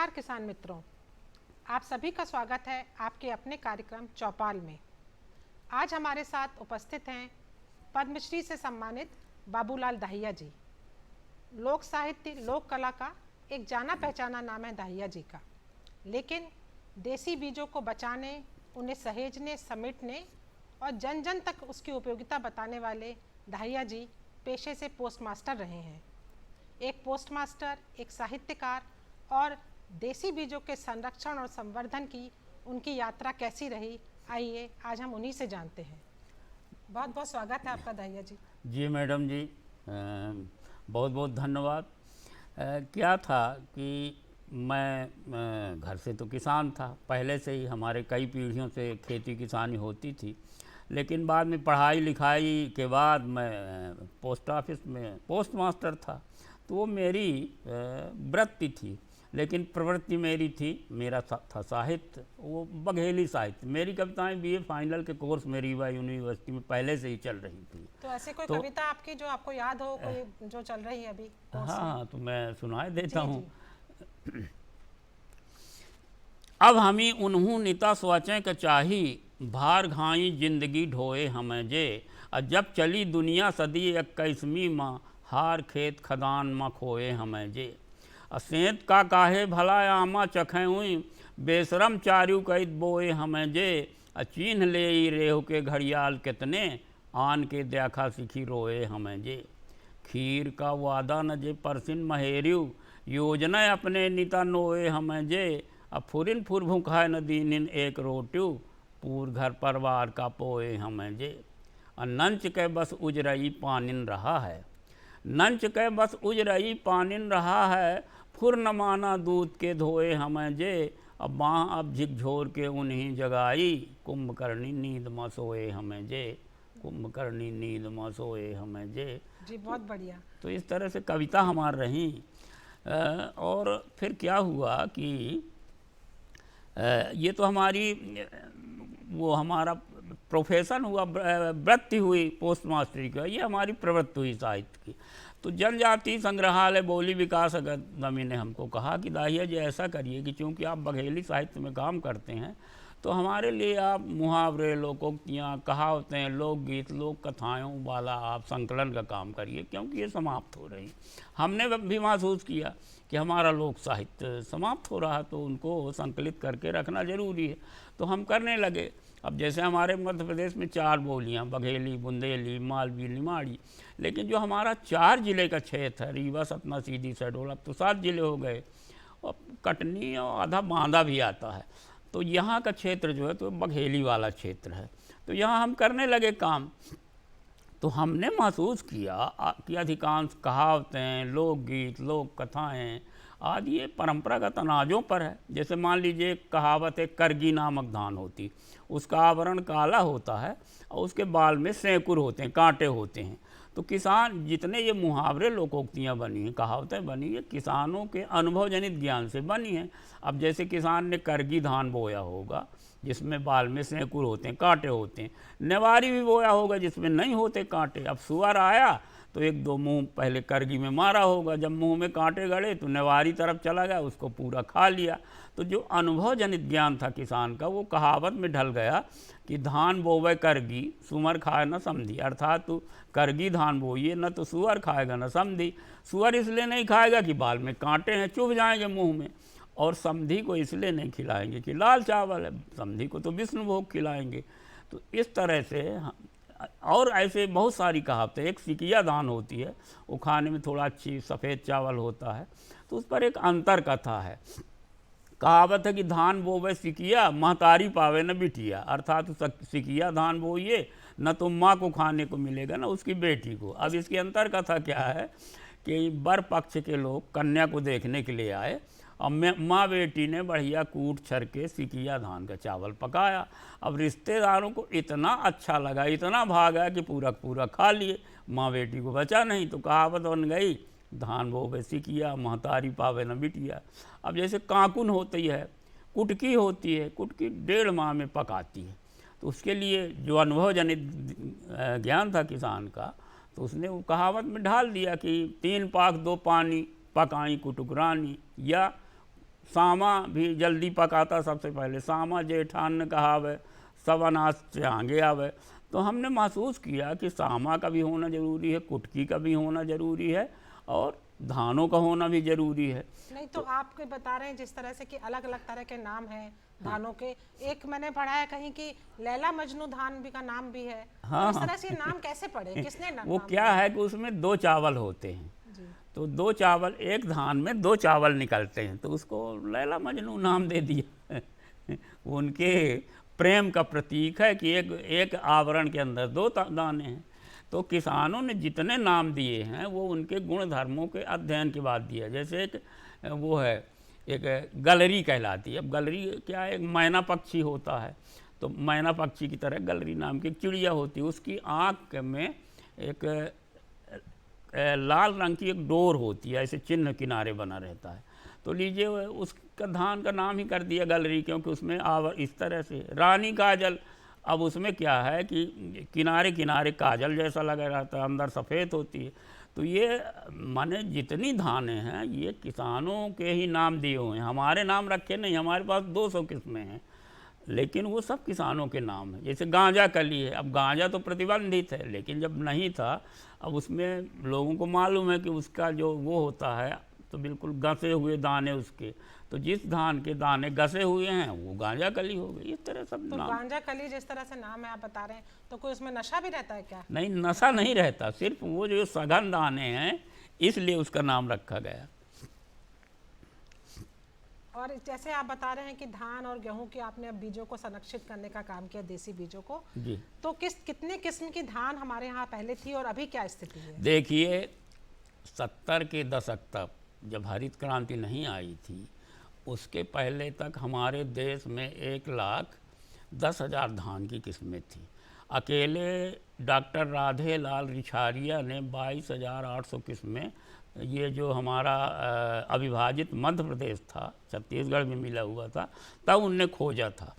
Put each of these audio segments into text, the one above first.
नमस्कार किसान मित्रों, आप सभी का स्वागत है आपके अपने कार्यक्रम चौपाल में। आज हमारे साथ उपस्थित हैं पद्मश्री से सम्मानित बाबूलाल दाहिया जी। लोक साहित्य लोक कला का एक जाना पहचाना नाम है दाहिया जी का, लेकिन देसी बीजों को बचाने, उन्हें सहेजने, समेटने और जन जन तक उसकी उपयोगिता बताने वाले दाहिया जी पेशे से पोस्टमास्टर रहे हैं। एक पोस्टमास्टर, एक साहित्यकार और देसी बीजों के संरक्षण और संवर्धन की उनकी यात्रा कैसी रही, आइए आज हम उन्हीं से जानते हैं। बहुत बहुत स्वागत है आपका दाहिया जी। जी मैडम जी, बहुत बहुत धन्यवाद। क्या था कि मैं घर से तो किसान था, पहले से ही हमारे कई पीढ़ियों से खेती किसानी होती थी, लेकिन बाद में पढ़ाई लिखाई के बाद मैं पोस्ट ऑफिस में पोस्ट मास्टर था। तो वो मेरी वृत्ति थी, लेकिन प्रवृत्ति मेरी थी, मेरा था साहित्य, वो बघेली साहित्य। मेरी कविताएं बीए फाइनल के कोर्स में रीवा यूनिवर्सिटी में पहले से ही चल रही थी। तो ऐसे कोई कविता आपकी जो आपको याद हो, कोई जो चल रही है अभी? हाँ, तो मैं सुनाए देता हूँ। अब हमी उन्हू निता सोचें के चाही, भार घाई जिंदगी ढोए हमें जे। और जब चली दुनिया सदी 21वीं माँ, हार खेत खदान माँ खोए हमें जे। असेंत का काहे भला आमा चखें हुई, बेशरम चारू कैद बोए हमें जे। चीन्ह ले रेहू के घड़ियाल कितने, आन के देखा सीखी रोए हमें जे। खीर का वादा न जे परसिन महेरियू, योजना अपने निता नोए हमें जे। फुरिन फुर भूखाए न दीनिन एक रोट्यू, पूर घर परिवार का पोए हमें जे। नंच के बस उजरई पानिन रहा है, नंच के बस उजरई पानिन रहा है। फुर न माना दूध के धोए हमें जे। अब बाँ अब झिकझोर के उन्हीं जगाई, कुंभकर्णी नींद में सोए हमें जे। कुंभकर्णी नींद में सोए हमें जे। जी, बहुत बढ़िया। तो इस तरह से कविता हमार रही। और फिर क्या हुआ कि ये तो हमारी वो हमारा प्रोफेशन हुआ, वृत्ति हुई पोस्ट मास्टरी का, ये हमारी प्रवृत्ति हुई साहित्य की। तो जनजाति संग्रहालय बोली विकास अकादमी ने हमको कहा कि दाहिया जी ऐसा करिए कि चूँकि आप बघेली साहित्य में काम करते हैं, तो हमारे लिए आप मुहावरे, लोकोक्तियाँ, कहावतें, लोकगीत, लोक कथाओं वाला आप संकलन का काम करिए, क्योंकि ये समाप्त हो रही। हमने भी महसूस किया कि हमारा लोक साहित्य समाप्त हो रहा, तो उनको संकलित करके रखना जरूरी है। तो हम करने लगे। अब जैसे हमारे मध्य प्रदेश में 4 बोलियाँ, बघेली, बुंदेली, मालवी, निमाड़ी, लेकिन जो हमारा 4 जिले का क्षेत्र है, रीवा, सतना, सीधी, शहडोल, अब तो 7 जिले हो गए, और कटनी और आधा बांदा भी आता है। तो यहाँ का क्षेत्र जो है तो बघेली वाला क्षेत्र है। तो यहाँ हम करने लगे काम। तो हमने महसूस किया कि अधिकांश कहावतें, लोकगीत, लोक कथाएँ आदि ये परंपरागत अनाजों पर है। जैसे मान लीजिए कहावत है, करगी नामक धान होती, उसका आवरण काला होता है और उसके बाल में सैंकुर होते हैं, कांटे होते हैं। तो किसान जितने ये मुहावरे, लोकोक्तियाँ बनी हैं, कहावतें बनी हैं, किसानों के अनुभव जनित ज्ञान से बनी हैं। अब जैसे किसान ने करगी धान बोया होगा जिसमें बाल में सैंकुर होते हैं, कांटे होते हैं। नेवारी भी बोया होगा जिसमें नहीं होते कांटे। अब सुअर आया तो 1-2 मुँह पहले करगी में मारा होगा, जब मुँह में कांटे गड़े तो नेवारी तरफ चला गया, उसको पूरा खा लिया। तो जो अनुभव जनित ज्ञान था किसान का, वो कहावत में ढल गया कि धान बोवे करगी, सुअर खाए न समधी। अर्थात तू करगी धान बोइए, न तो सुअर खाएगा न समधी। सुअर इसलिए नहीं खाएगा कि बाल में कांटे हैं, चुभ जाएंगे मुँह में, और समधी को इसलिए नहीं खिलाएंगे कि लाल चावल है, समधी को तो विष्णु भोग खिलाएंगे। तो इस तरह से और ऐसे बहुत सारी कहावतें। एक सिकिया धान होती है, वो खाने में थोड़ा अच्छी सफ़ेद चावल होता है, तो उस पर एक अंतर कथा है। कहावत है कि धान बोवे सिकिया, महतारी पावे न बिटिया। अर्थात सिकिया धान बोइए, न तो माँ को खाने को मिलेगा न उसकी बेटी को। अब इसकी अंतर कथा क्या है कि बर पक्ष के लोग कन्या को देखने के लिए आए, और माँ बेटी ने बढ़िया कूट छर के सिकिया धान का चावल पकाया। अब रिश्तेदारों को इतना अच्छा लगा, इतना भागा कि पूरा पूरा खा लिए, माँ बेटी को बचा नहीं। तो कहावत बन गई, धान बोवे सिकिया, महतारी पावे न बिटिया। अब जैसे काकुन होती है, कुटकी होती है, कुटकी 1.5 माह में पकाती है। तो उसके लिए जो अनुभव जनित ज्ञान था किसान का, तो उसने वो कहावत में ढाल दिया कि 3 पाक 2 पानी, पकाई कुटुक रानी। या सामा भी जल्दी पकाता सबसे पहले, सामा जेठान कहावे सब अनाज से आगे आवे। तो हमने महसूस किया कि सामा का भी होना ज़रूरी है, कुटकी का भी होना ज़रूरी है और धानों का होना भी ज़रूरी है। नहीं तो आपके बता रहे हैं जिस तरह से कि अलग अलग तरह के नाम हैं धानों के, एक मैंने पढ़ा है कहीं कि लैला मजनू धान भी का नाम भी है। हाँ, इस तरह से ये नाम कैसे पड़े, किसने नाम वो क्या है कि उसमें 2 चावल होते हैं, जी। तो 2 चावल, एक धान में 2 चावल निकलते हैं, तो उसको लैला मजनू नाम दे दिया। वो उनके प्रेम का प्रतीक है कि एक आवरण के अंदर 2 दाने हैं। तो किसानों ने जितने नाम दिए हैं वो उनके गुण धर्मों के अध्ययन के बाद दिया। जैसे एक वो है, एक गलरी कहलाती है। अब गलरी क्या है, एक मैना पक्षी होता है, तो मैना पक्षी की तरह गलरी नाम की एक चिड़िया होती है। उसकी आँख में एक लाल रंग की एक डोर होती है, ऐसे चिन्ह किनारे बना रहता है। तो लीजिए उसका धान का नाम ही कर दिया गलरी, क्योंकि उसमें इस तरह से। रानी काजल, अब उसमें क्या है कि किनारे किनारे काजल जैसा लगा रहता है, अंदर सफ़ेद होती है। तो ये माने जितनी धानें हैं ये किसानों के ही नाम दिए हुए हैं, हमारे नाम रखे नहीं। हमारे पास 200 किस्में हैं, लेकिन वो सब किसानों के नाम हैं। जैसे गांजा कली है, अब गांजा तो प्रतिबंधित है, लेकिन जब नहीं था, अब उसमें लोगों को मालूम है कि उसका जो वो होता है तो बिल्कुल घसे हुए दाने उसके, तो जिस धान के दाने घसे हुए हैं वो गांजा कली हो गई। इस तरह सब तो नाम। गांजा कली जिस तरह से नाम है आप बता रहे हैं, तो कोई उसमें नशा भी रहता है क्या? नहीं, नशा नहीं रहता, सिर्फ वो जो सघन दाने हैं इसलिए उसका नाम रखा गया। और जैसे आप बता रहे हैं कि धान और गेहूं के आपने अब बीजों को संरक्षित करने का काम किया, देसी बीजों को, जी, तो कितने किस्म की धान हमारे यहाँ पहले थी और अभी क्या स्थिति है? देखिए 70 के दशक तक जब हरित क्रांति नहीं आई थी, उसके पहले तक हमारे देश में 1,10,000 धान की किस्में थी। अकेले डॉक्टर राधे लाल रिछारिया ने 22,800 किस्में, ये जो हमारा अविभाजित मध्य प्रदेश था, छत्तीसगढ़ में मिला हुआ था, तब उनने खोजा था।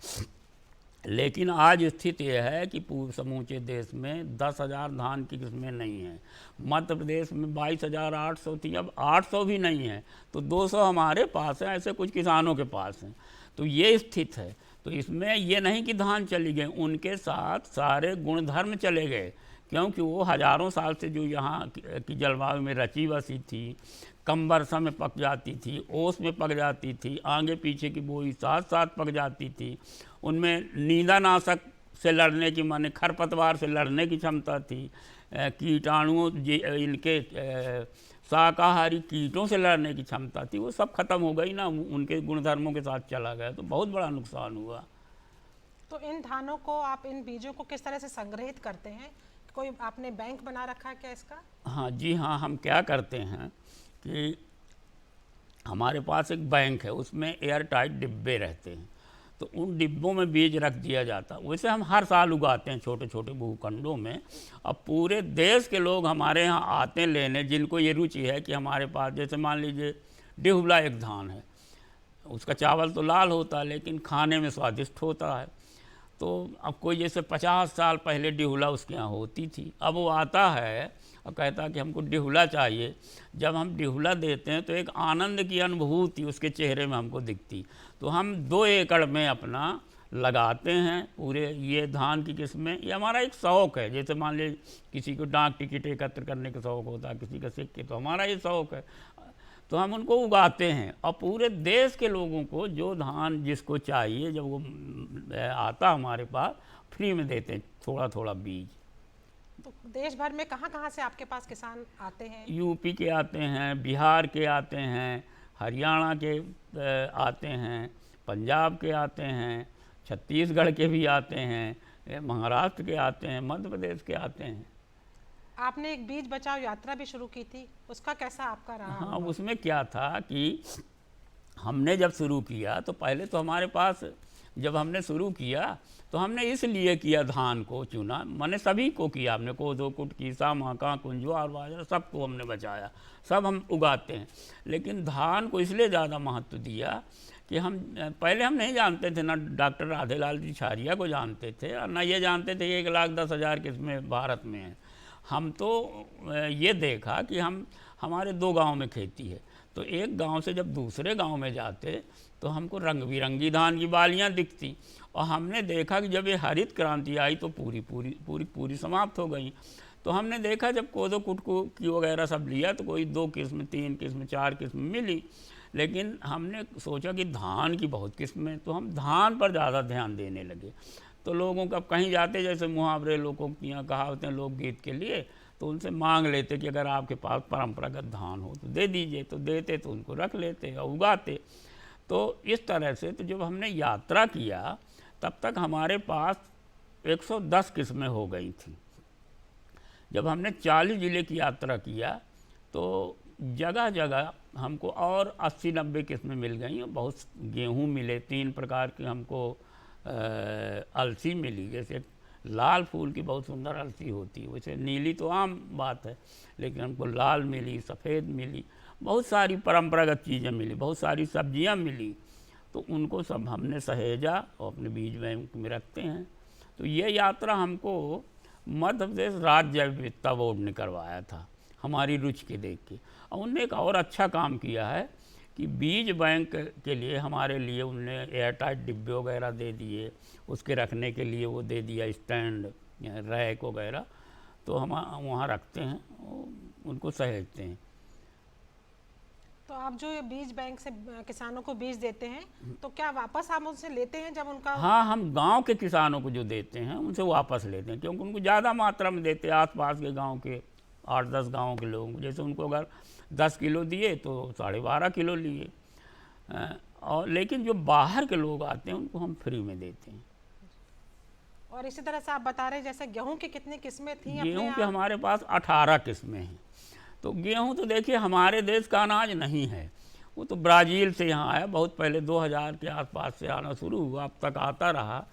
लेकिन आज स्थिति यह है कि पूर्व समूचे देश में 10,000 धान की किस्में नहीं हैं। मध्य प्रदेश में 22,800 थी, अब 800 भी नहीं है, तो 200 हमारे पास है, ऐसे कुछ किसानों के पास हैं। तो ये स्थिति है। तो इसमें ये नहीं कि धान चली गए, उनके साथ सारे गुणधर्म चले गए, क्योंकि वो हज़ारों साल से जो यहाँ की जलवायु में रची बसी थी, कम वर्षा में पक जाती थी, ओस में पक जाती थी, आगे पीछे की बोई साथ साथ पक जाती थी, उनमें नींदानाशक से लड़ने की, माने खरपतवार से लड़ने की क्षमता थी, कीटाणुओं इनके शाकाहारी कीटों से लड़ने की क्षमता थी, वो सब खत्म हो गई ना, उनके गुणधर्मों के साथ चला गया, तो बहुत बड़ा नुकसान हुआ। तो इन धानों को आप, इन बीजों को किस तरह से संग्रहित करते हैं? कोई आपने बैंक बना रखा है क्या इसका? हाँ जी हाँ, हम क्या करते हैं कि हमारे पास एक बैंक है, उसमें एयर टाइट डिब्बे रहते हैं, तो उन डिब्बों में बीज रख दिया जाता है। वैसे हम हर साल उगाते हैं छोटे छोटे भूखंडों में। अब पूरे देश के लोग हमारे यहाँ आते हैं लेने, जिनको ये रुचि है कि हमारे पास, जैसे मान लीजिए डिहुला एक धान है, उसका चावल तो लाल होता है लेकिन खाने में स्वादिष्ट होता है। तो अब कोई जैसे 50 साल पहले डिहुला उसके यहाँ होती थी, अब वो आता है और कहता है कि हमको डिहुला चाहिए। जब हम डिहुला देते हैं तो एक आनंद की अनुभूति उसके चेहरे में हमको दिखती। तो हम 2 एकड़ में अपना लगाते हैं पूरे ये धान की किस्में। ये हमारा एक शौक़ है। जैसे मान लीजिए किसी को डाक टिकट एकत्र करने का शौक़ होता है, किसी का सिक्के, तो हमारा ये शौक़ है, तो हम उनको उगाते हैं। और पूरे देश के लोगों को जो धान जिसको चाहिए, जब वो आता हमारे पास, फ्री में देते हैं थोड़ा थोड़ा बीज। तो देश भर में कहाँ कहाँ से आपके पास किसान आते हैं? यूपी के आते हैं, बिहार के आते हैं, हरियाणा के आते हैं, पंजाब के आते हैं, छत्तीसगढ़ के भी आते हैं, महाराष्ट्र के आते हैं, मध्य प्रदेश के आते हैं। आपने एक बीज बचाओ यात्रा भी शुरू की थी, उसका कैसा आपका रहा? हाँ, उसमें क्या था कि हमने जब शुरू किया तो पहले तो हमारे पास, जब हमने शुरू किया तो हमने इसलिए किया, धान को चुना, मैंने सभी को किया, हमने कोदो, कुटकी, सामा, कांकुन, ज्वार, बाजरा, सबको हमने बचाया, सब हम उगाते हैं। लेकिन धान को इसलिए ज़्यादा महत्व दिया कि हम पहले हम नहीं जानते थे, ना डॉक्टर राधे लाल रिछारिया को जानते थे और ना ये जानते थे 1,10,000 किस्में भारत में हैं। हम तो ये देखा कि हम हमारे 2 गांव में खेती है, तो एक गांव से जब दूसरे गांव में जाते तो हमको रंग बिरंगी धान की बालियां दिखती, और हमने देखा कि जब ये हरित क्रांति आई तो पूरी पूरी पूरी पूरी समाप्त हो गई। तो हमने देखा जब कोदो कुटको की वगैरह सब लिया तो कोई 2 किस्म, 3 किस्म, 4 किस्म मिली, लेकिन हमने सोचा कि धान की बहुत किस्में, तो हम धान पर ज़्यादा ध्यान देने लगे। तो लोगों का कहीं जाते, जैसे मुहावरे लोगों की यहाँ कहावतें लोकगीत के लिए, तो उनसे मांग लेते कि अगर आपके पास परंपरागत धान हो तो दे दीजिए, तो देते, तो उनको रख लेते और उगाते। तो इस तरह से तो जब हमने यात्रा किया तब तक हमारे पास 110 किस्में हो गई थी। जब हमने 40 ज़िले की यात्रा किया तो जगह जगह हमको और 80-90 किस्में मिल गई, और बहुत गेहूँ मिले, 3 प्रकार के हमको अलसी मिली। जैसे लाल फूल की बहुत सुंदर अलसी होती है, वैसे नीली तो आम बात है, लेकिन हमको लाल मिली, सफ़ेद मिली, बहुत सारी परंपरागत चीज़ें मिली, बहुत सारी सब्जियां मिली। तो उनको सब हमने सहेजा और अपने बीज बैंक में रखते हैं। तो ये यात्रा हमको मध्य प्रदेश राज्य जैव विविधता बोर्ड ने करवाया था, हमारी रुचि के देख के। और उनने एक और अच्छा काम किया है कि बीज बैंक के लिए हमारे लिए उनने एयरटाइट डिब्बे वगैरह दे दिए, उसके रखने के लिए वो दे दिया स्टैंड, रैक वगैरह, तो हम वहाँ रखते हैं, उनको सहेजते हैं। तो आप जो ये बीज बैंक से किसानों को बीज देते हैं, तो क्या वापस आप उनसे लेते हैं जब उनका? हाँ, हम गांव के किसानों को जो देते हैं उनसे वापस लेते हैं, क्योंकि उनको ज़्यादा मात्रा में देते हैं। आसपास के गांव के 8-10 गाँव के लोगों को, जैसे उनको अगर 10 किलो दिए तो 12.5 किलो लिए। और लेकिन जो बाहर के लोग आते हैं उनको हम फ्री में देते हैं। और इसी तरह से आप बता रहे हैं जैसे गेहूं की कितनी किस्में थी? गेहूँ के हमारे पास 18 किस्में हैं। तो गेहूँ तो देखिए हमारे देश का अनाज नहीं है, वो तो ब्राज़ील से यहाँ आया, बहुत पहले 2000 के आसपास से आना शुरू हुआ, अब तक आता रहा।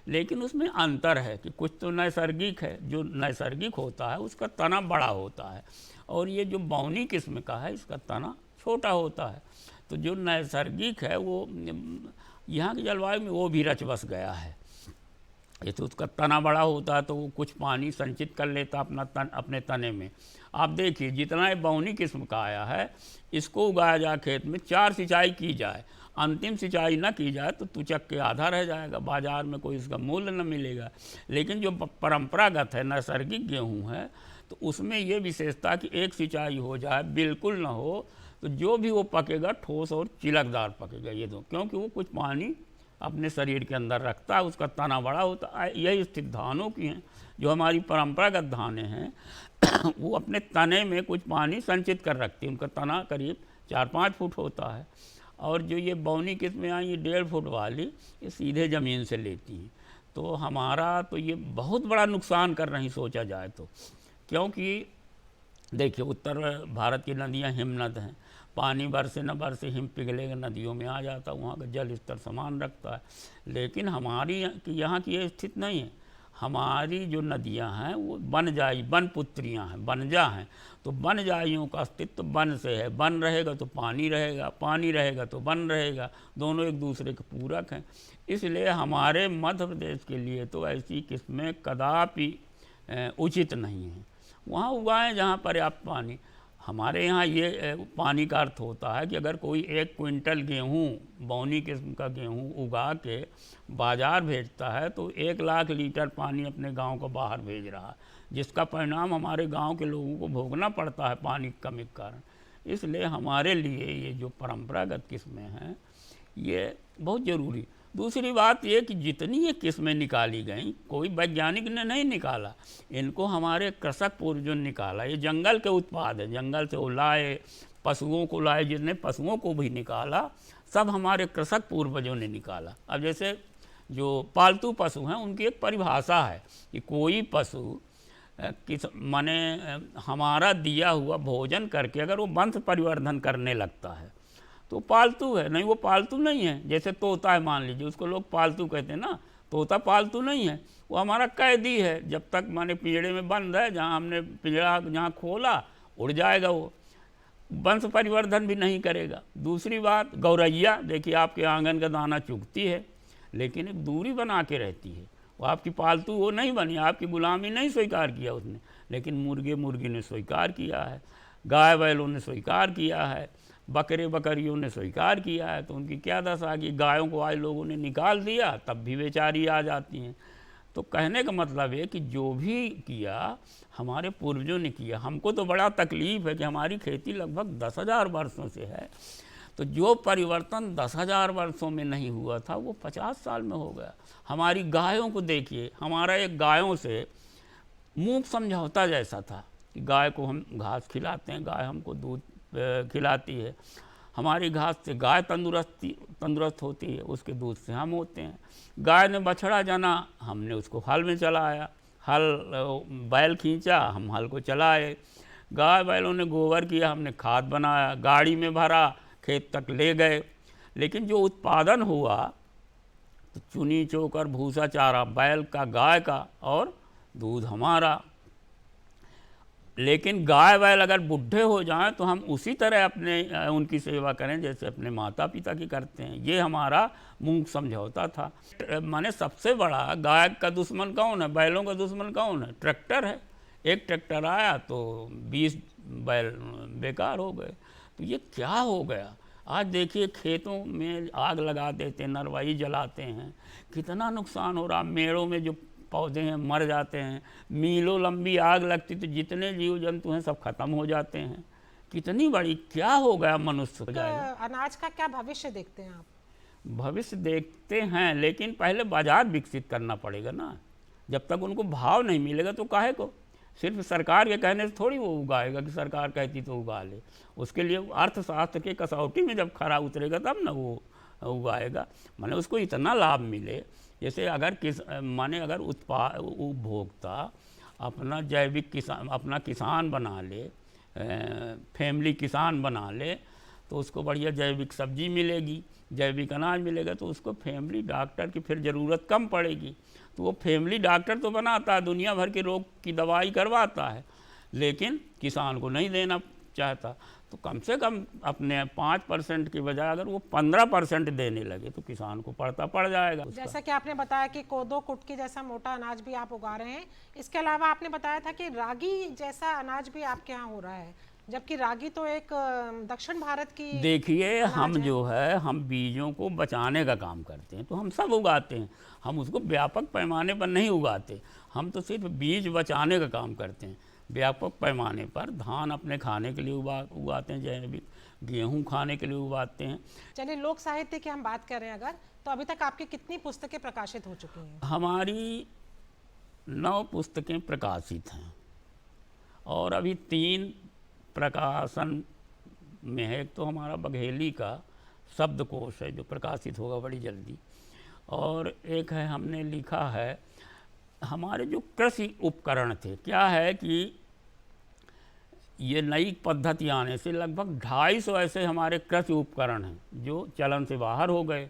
लेकिन उसमें अंतर है कि कुछ तो नैसर्गिक है, जो नैसर्गिक होता है उसका तना बड़ा होता है, और ये जो बौनी किस्म का है इसका तना छोटा होता है। तो जो नैसर्गिक है वो यहाँ की जलवायु में वो भी रच बस गया है। ये तो उसका तना बड़ा होता है तो वो कुछ पानी संचित कर लेता अपने तने में। आप देखिए जितना ये बौनी किस्म का आया है, इसको उगाया जाए खेत में, 4 सिंचाई की जाए, अंतिम सिंचाई ना की जाए तो तुचक के आधा रह जाएगा, बाज़ार में कोई इसका मूल्य न मिलेगा। लेकिन जो परंपरागत है, नैसर्गिक गेहूँ है, तो उसमें ये विशेषता कि एक सिंचाई हो जाए, बिल्कुल ना हो, तो जो भी वो पकेगा ठोस और चिलकदार पकेगा। ये दो, क्योंकि वो कुछ पानी अपने शरीर के अंदर रखता है, उसका तना बड़ा होता है। यही स्थिति धानों की हैं। जो हमारी परंपरागत धानें हैं वो अपने तने में कुछ पानी संचित कर रखती है, उनका तना करीब 4-5 फुट होता है। और जो ये बौनी किस्में आई, ये 1.5 फुट वाली, ये सीधे ज़मीन से लेती हैं। तो हमारा तो ये बहुत बड़ा नुकसान कर रही सोचा जाए तो, क्योंकि देखिए उत्तर भारत की नदियाँ हिमनद हैं, पानी बरसे न बरसे हिम पिघलेगा, नदियों में आ जाता, वहाँ का जल स्तर समान रखता है। लेकिन हमारी यहाँ की ये स्थिति नहीं है। हमारी जो नदियाँ हैं वो बनजाई, बनपुत्रियाँ हैं, बनजा हैं। तो बनजाइयों का अस्तित्व वन से है, वन रहेगा तो पानी रहेगा, पानी रहेगा तो वन रहेगा, दोनों एक दूसरे के पूरक हैं। इसलिए हमारे मध्य प्रदेश के लिए तो ऐसी किस्में कदापि उचित नहीं हैं। वहाँ उगाएं जहाँ पर्याप्त पानी। हमारे यहाँ ये पानी का अर्थ होता है कि अगर कोई 1 क्विंटल गेहूँ, बौनी किस्म का गेहूँ उगा के बाज़ार भेजता है तो 1 लाख लीटर पानी अपने गांव को बाहर भेज रहा है, जिसका परिणाम हमारे गांव के लोगों को भोगना पड़ता है पानी की कमी के कारण। इसलिए हमारे लिए ये जो परंपरागत किस्में हैं ये बहुत ज़रूरी। दूसरी बात ये कि जितनी ये किस्में निकाली गई, कोई वैज्ञानिक ने नहीं निकाला, इनको हमारे कृषक पूर्वजों ने निकाला। ये जंगल के उत्पाद है, जंगल से वो लाए, पशुओं को लाए, जितने पशुओं को भी निकाला सब हमारे कृषक पूर्वजों ने निकाला। अब जैसे जो पालतू पशु हैं उनकी एक परिभाषा है कि कोई पशु माने हमारा दिया हुआ भोजन करके अगर वो वंश परिवर्धन करने लगता है तो पालतू है, नहीं वो पालतू नहीं है। जैसे तोता है, मान लीजिए, उसको लोग पालतू कहते हैं ना, तोता पालतू नहीं है, वो हमारा कैदी है। जब तक माने पिंजड़े में बंद है, जहाँ हमने पिंजड़ा जहाँ खोला उड़ जाएगा, वो वंश परिवर्धन भी नहीं करेगा। दूसरी बात, गौरैया, देखिए आपके आंगन का दाना चुगती है लेकिन एक दूरी बना के रहती है, वो आपकी पालतू वो नहीं बनी, आपकी गुलामी नहीं स्वीकार किया उसने, लेकिन मुर्गी ने स्वीकार किया है। गाय बैलों ने स्वीकार किया है, बकरे बकरियों ने स्वीकार किया है, तो उनकी क्या दशा कि गायों को आज लोगों ने निकाल दिया, तब भी बेचारी आ जाती हैं। तो कहने का मतलब है कि जो भी किया हमारे पूर्वजों ने किया। हमको तो बड़ा तकलीफ़ है कि हमारी खेती लगभग 10,000 वर्षों से है, तो जो परिवर्तन 10,000 वर्षों में नहीं हुआ था वो 50 साल में हो गया। हमारी गायों को देखिए, हमारा एक गायों से मूक समझौता जैसा था कि गाय को हम घास खिलाते हैं, गाय हमको दूध खिलाती है, हमारी घास से गाय तंदुरुस्त होती है, उसके दूध से हम होते हैं। गाय ने बछड़ा जना, हमने उसको हल में चलाया, हल बैल खींचा, हम हल को चलाए। गाय बैलों ने गोबर किया, हमने खाद बनाया, गाड़ी में भरा, खेत तक ले गए। लेकिन जो उत्पादन हुआ तो चुनी चोकर भूसा चारा बैल का, गाय का, और दूध हमारा। लेकिन गाय बैल अगर बूढ़े हो जाएं तो हम उसी तरह अपने उनकी सेवा करें जैसे अपने माता पिता की करते हैं। ये हमारा मूक समझौता था। माने सबसे बड़ा गाय का दुश्मन कौन है, बैलों का दुश्मन कौन है? ट्रैक्टर है। एक ट्रैक्टर आया तो 20 बैल बेकार हो गए। तो ये क्या हो गया? आज देखिए खेतों में आग लगा देते हैं, नरवाई जलाते हैं, कितना नुकसान हो रहा। मेड़ों में जो पौधे हैं मर जाते हैं, मीलों लंबी आग लगती तो जितने जीव जंतु हैं सब खत्म हो जाते हैं। कितनी बड़ी क्या हो गया मनुष्य हो जाएगा। अनाज का क्या भविष्य देखते हैं आप? भविष्य देखते हैं, लेकिन पहले बाजार विकसित करना पड़ेगा ना। जब तक उनको भाव नहीं मिलेगा तो काहे को? सिर्फ सरकार के कहने से थोड़ी वो उगाएगा कि सरकार कहती तो उगा ले। उसके लिए अर्थशास्त्र के कसौटी में जब खरा उतरेगा तब ना वो उगाएगा। माने उसको इतना लाभ मिले, जैसे अगर माने अगर उपभोक्ता अपना जैविक किसान, अपना किसान बना ले, फैमिली किसान बना ले, तो उसको बढ़िया जैविक सब्जी मिलेगी, जैविक अनाज मिलेगा, तो उसको फैमिली डॉक्टर की फिर ज़रूरत कम पड़ेगी। तो वो फैमिली डॉक्टर तो बनाता है, दुनिया भर के रोग की दवाई करवाता है, लेकिन किसान को नहीं देना चाहता। तो कम से कम अपने 5% की बजाय अगर वो 15% देने लगे तो किसान को पड़ता पड़ जाएगा। जैसा कि आपने बताया कि कोदो कुटकी जैसा मोटा अनाज भी आप उगा रहे हैं, इसके अलावा आपने बताया था कि रागी जैसा अनाज भी आपके यहाँ हो रहा है, जबकि रागी तो एक दक्षिण भारत की। देखिए हम जो है हम बीजों को बचाने का काम करते हैं, तो हम सब उगाते हैं, हम उसको व्यापक पैमाने पर नहीं उगाते। हम तो सिर्फ बीज बचाने का काम करते हैं। व्यापक पैमाने पर धान अपने खाने के लिए उगाते हैं, जैविक गेहूँ खाने के लिए उगाते हैं। चलिए, लोक साहित्य की हम बात कर रहे हैं अगर, तो अभी तक आपकी कितनी पुस्तकें प्रकाशित हो चुकी हैं? हमारी 9 पुस्तकें प्रकाशित हैं और अभी 3 प्रकाशन में है। एक तो हमारा बघेली का शब्दकोश है जो प्रकाशित होगा बड़ी जल्दी, और एक है हमने लिखा है हमारे जो कृषि उपकरण थे। क्या है कि ये नई पद्धति आने से लगभग 250 ऐसे हमारे कृषि उपकरण हैं जो चलन से बाहर हो गए।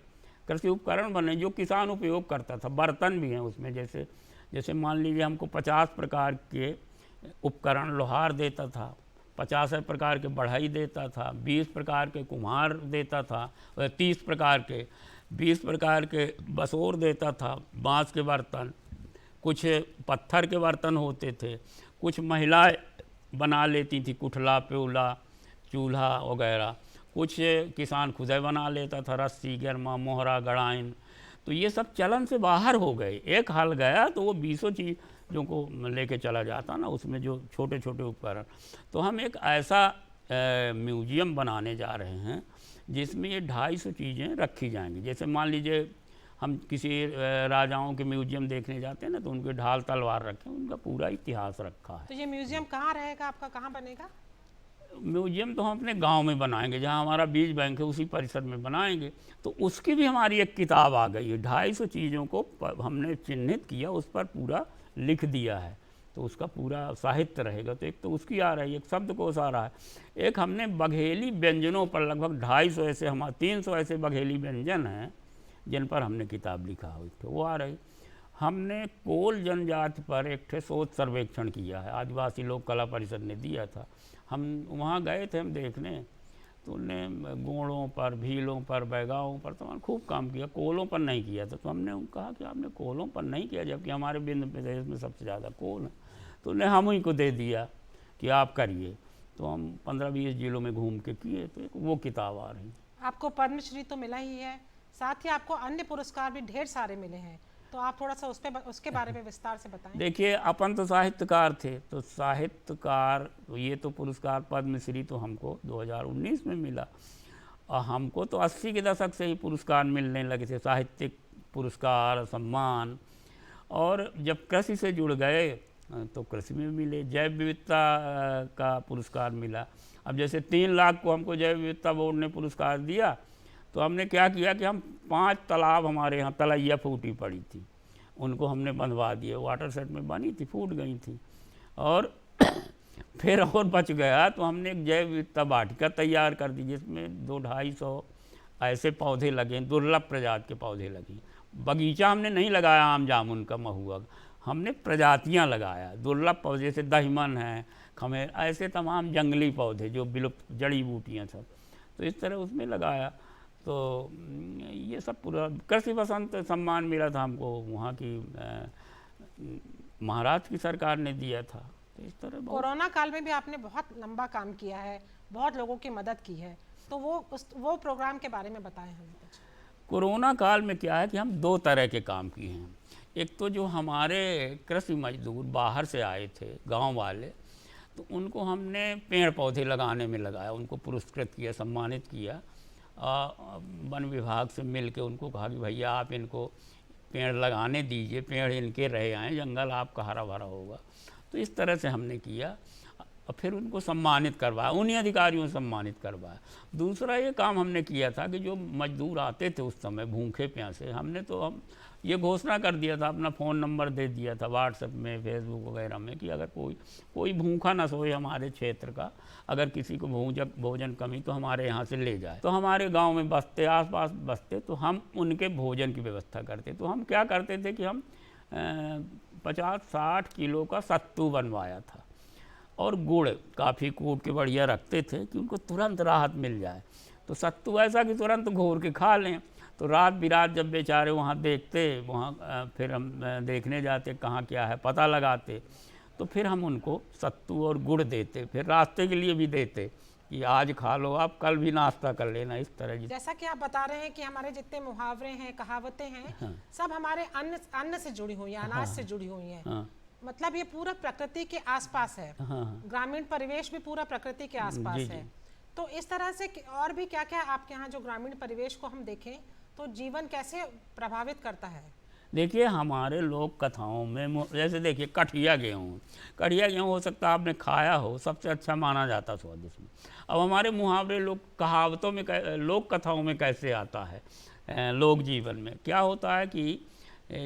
कृषि उपकरण बने जो किसान उपयोग करता था। बर्तन भी हैं उसमें, जैसे मान लीजिए हमको 50 प्रकार के उपकरण लोहार देता था, 50 प्रकार के बढ़ई देता था, 20 प्रकार के कुम्हार देता था, 30 प्रकार के 20 प्रकार के बसोर देता था, बांस के बर्तन, कुछ पत्थर के बर्तन होते थे, कुछ महिलाएं बना लेती थी, कुठला, प्योला, चूल्हा वगैरह, कुछ किसान खुद ही बना लेता था, रस्सी, गरमा, मोहरा, गड़ाइन। तो ये सब चलन से बाहर हो गए। एक हल गया तो वो 20 चीज़ों को लेके चला जाता ना, उसमें जो छोटे छोटे उपकरण। तो हम एक ऐसा म्यूजियम बनाने जा रहे हैं जिसमें ये 250 चीज़ें रखी जाएंगी। जैसे मान लीजिए हम किसी राजाओं के म्यूजियम देखने जाते हैं ना, तो उनके ढाल तलवार रखे हैं, उनका पूरा इतिहास रखा है। तो ये म्यूजियम कहाँ रहेगा आपका, कहाँ बनेगा? म्यूजियम तो हम अपने गांव में बनाएंगे, जहां हमारा बीज बैंक है उसी परिसर में बनाएंगे। तो उसकी भी हमारी एक किताब आ गई है। 250 चीज़ों को हमने चिन्हित किया, उस पर पूरा लिख दिया है, तो उसका पूरा साहित्य रहेगा। तो एक तो उसकी आ रही है, एक शब्दकोश आ रहा है, एक हमने बघेली व्यंजनों पर लगभग 250 ऐसे, हमारे 300 ऐसे बघेली व्यंजन हैं जिन पर हमने किताब लिखा हो, तो वो आ रही। हमने कोल जनजाति पर एक ठे शोध सर्वेक्षण किया है, आदिवासी लोक कला परिषद ने दिया था। हम वहाँ गए थे हम देखने, तो उन्होंने गोड़ों पर, भीलों पर, बैगाओं पर तो खूब काम किया, कोलों पर नहीं किया था। तो हमने कहा कि आपने कोलों पर नहीं किया, जबकि हमारे विंध्य प्रदेश में सबसे ज़्यादा कोल है। तो उन्हें हम ही को दे दिया कि आप करिए। तो हम 15-20 जिलों में घूम के किए, तो एक वो किताब आ रही। आपको पद्मश्री तो मिला ही है, साथ ही आपको अन्य पुरस्कार भी ढेर सारे मिले हैं, तो आप थोड़ा सा उसके बारे में विस्तार से बताएं। देखिए, अपन तो साहित्यकार थे, तो साहित्यकार तो ये तो पुरस्कार पद्मश्री तो हमको 2019 में मिला, और हमको तो 80 के दशक से ही पुरस्कार मिलने लगे थे, साहित्यिक पुरस्कार, सम्मान। और जब कृषि से जुड़ गए तो कृषि में मिले, जैव विविधता का पुरस्कार मिला। अब जैसे 3 लाख को हमको जैव विविधता बोर्ड ने पुरस्कार दिया, तो हमने क्या किया कि हम 5 तालाब हमारे यहाँ तलैया फूटी पड़ी थी, उनको हमने बंधवा दिए, वाटर सेट में बनी थी, फूट गई थी, और फिर और बच गया तो हमने एक जैव विविधता वाटिका तैयार कर दी, जिसमें 200-250 ऐसे पौधे लगे, दुर्लभ प्रजाति के पौधे लगे। बगीचा हमने नहीं लगाया आम जामुन का, महुआ, हमने प्रजातियां लगाया, दुर्लभ पौधे जैसे दहिमन है, खमेर, ऐसे तमाम जंगली पौधे जो विलुप्त जड़ी बूटियाँ सब, तो इस तरह उसमें लगाया। तो ये सब पूरा कृषि वसंत सम्मान मिला था हमको, वहाँ की महाराष्ट्र की सरकार ने दिया था। तो इस तरह कोरोना काल में भी आपने बहुत लंबा काम किया है, बहुत लोगों की मदद की है, तो वो प्रोग्राम के बारे में बताएं हमें कुछ। कोरोना काल में क्या है कि हम 2 तरह के काम किए हैं। एक तो जो हमारे कृषि मजदूर बाहर से आए थे, गांव वाले, तो उनको हमने पेड़ पौधे लगाने में लगाया, उनको पुरस्कृत किया, सम्मानित किया। वन विभाग से मिल के उनको कहा कि भैया आप इनको पेड़ लगाने दीजिए, पेड़ इनके रह आएँ, जंगल आपका हरा भरा होगा। तो इस तरह से हमने किया, और फिर उनको सम्मानित करवाया, उन्हीं अधिकारियों से सम्मानित करवाया। दूसरा ये काम हमने किया था कि जो मजदूर आते थे उस समय भूखे प्यासे, हम ये घोषणा कर दिया था, अपना फ़ोन नंबर दे दिया था व्हाट्सएप में, फेसबुक वगैरह में, कि अगर कोई भूखा ना सोए हमारे क्षेत्र का, अगर किसी को भोजन कमी तो हमारे यहाँ से ले जाए। तो हमारे गांव में बसते, आसपास बसते, तो हम उनके भोजन की व्यवस्था करते। तो हम क्या करते थे कि हम 50-60 किलो का सत्तू बनवाया था, और गुड़ काफ़ी कूट के बढ़िया रखते थे कि उनको तुरंत राहत मिल जाए। तो सत्तू ऐसा कि तुरंत घोर के खा लें। तो रात बिरात जब बेचारे वहाँ देखते, वहाँ फिर हम देखने जाते कहाँ क्या है, पता लगाते, तो फिर हम उनको सत्तू और गुड़ देते, फिर रास्ते के लिए भी देते कि आज खा लो आप, कल भी नाश्ता कर लेना, इस तरह। जैसा कि आप बता रहे हैं कि हमारे जितने मुहावरे हैं, कहावतें हैं, हाँ। सब हमारे अन्न से जुड़ी हुई हैं, अनाज से जुड़ी हुई हैं। हाँ। मतलब ये पूरा प्रकृति के आसपास है। हाँ। ग्रामीण परिवेश भी पूरा प्रकृति के आसपास है। तो इस तरह से और भी क्या क्या आपके यहाँ जो ग्रामीण परिवेश को हम देखें तो जीवन कैसे प्रभावित करता है? देखिए, हमारे लोक कथाओं में जैसे देखिए कठिया गेहूँ हो सकता है आपने खाया हो, सबसे अच्छा माना जाता स्वादिष्ट में। अब हमारे मुहावरे लोग कहावतों में, लोक कथाओं में कैसे आता है, लोक जीवन में क्या होता है कि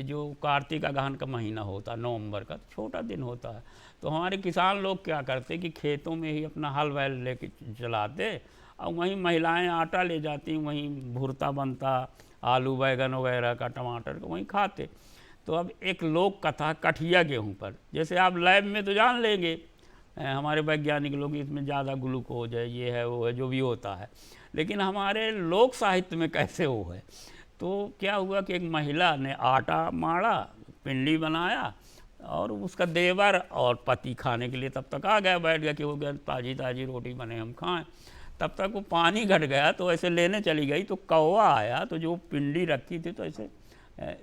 जो कार्तिक अगहन का महीना होता है, नवंबर का, छोटा दिन होता है, तो हमारे किसान लोग क्या करते कि खेतों में ही अपना हल वैल लेके चलाते, और वहीं महिलाएं आटा ले जाती, वहीं भुरता बनता, आलू बैगन वगैरह का, टमाटर का, वहीं खाते। तो अब एक लोक कथा कठिया गेहूँ पर, जैसे आप लैब में तो जान लेंगे हमारे वैज्ञानिक लोग इसमें ज़्यादा ग्लूकोज है, ये है वो है, जो भी होता है, लेकिन हमारे लोक साहित्य में कैसे वो है। तो क्या हुआ कि एक महिला ने आटा माड़ा, पिंडी बनाया, और उसका देवर और पति खाने के लिए तब तक आ गया, बैठ गया कि हो गया ताज़ी ताज़ी रोटी बने हम खाएं। तब तक वो पानी घट गया, तो ऐसे लेने चली गई, तो कौवा आया, तो जो पिंडी रखी थी तो ऐसे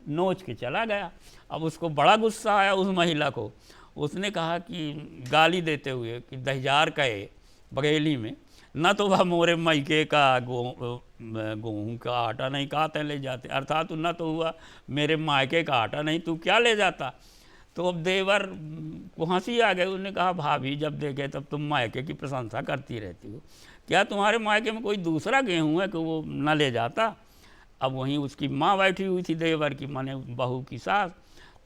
नोच के चला गया। अब उसको बड़ा गुस्सा आया उस महिला को, उसने कहा कि गाली देते हुए कि दहिजार कहे बघेली में, न तो वह मोरे मैके का गेहूँ का आटा नहीं खाते ले जाते, अर्थात न तो हुआ मेरे मायके का आटा नहीं तू क्या ले जाता। तो अब देवर को हंसी आ गई, उसने कहा भाभी जब देखे तब तुम मायके की प्रशंसा करती रहती हो, क्या तुम्हारे मायके में कोई दूसरा गेहूँ है कि वो न ले जाता। अब वहीं उसकी माँ बैठी हुई थी, देवर की माने बहू की सास,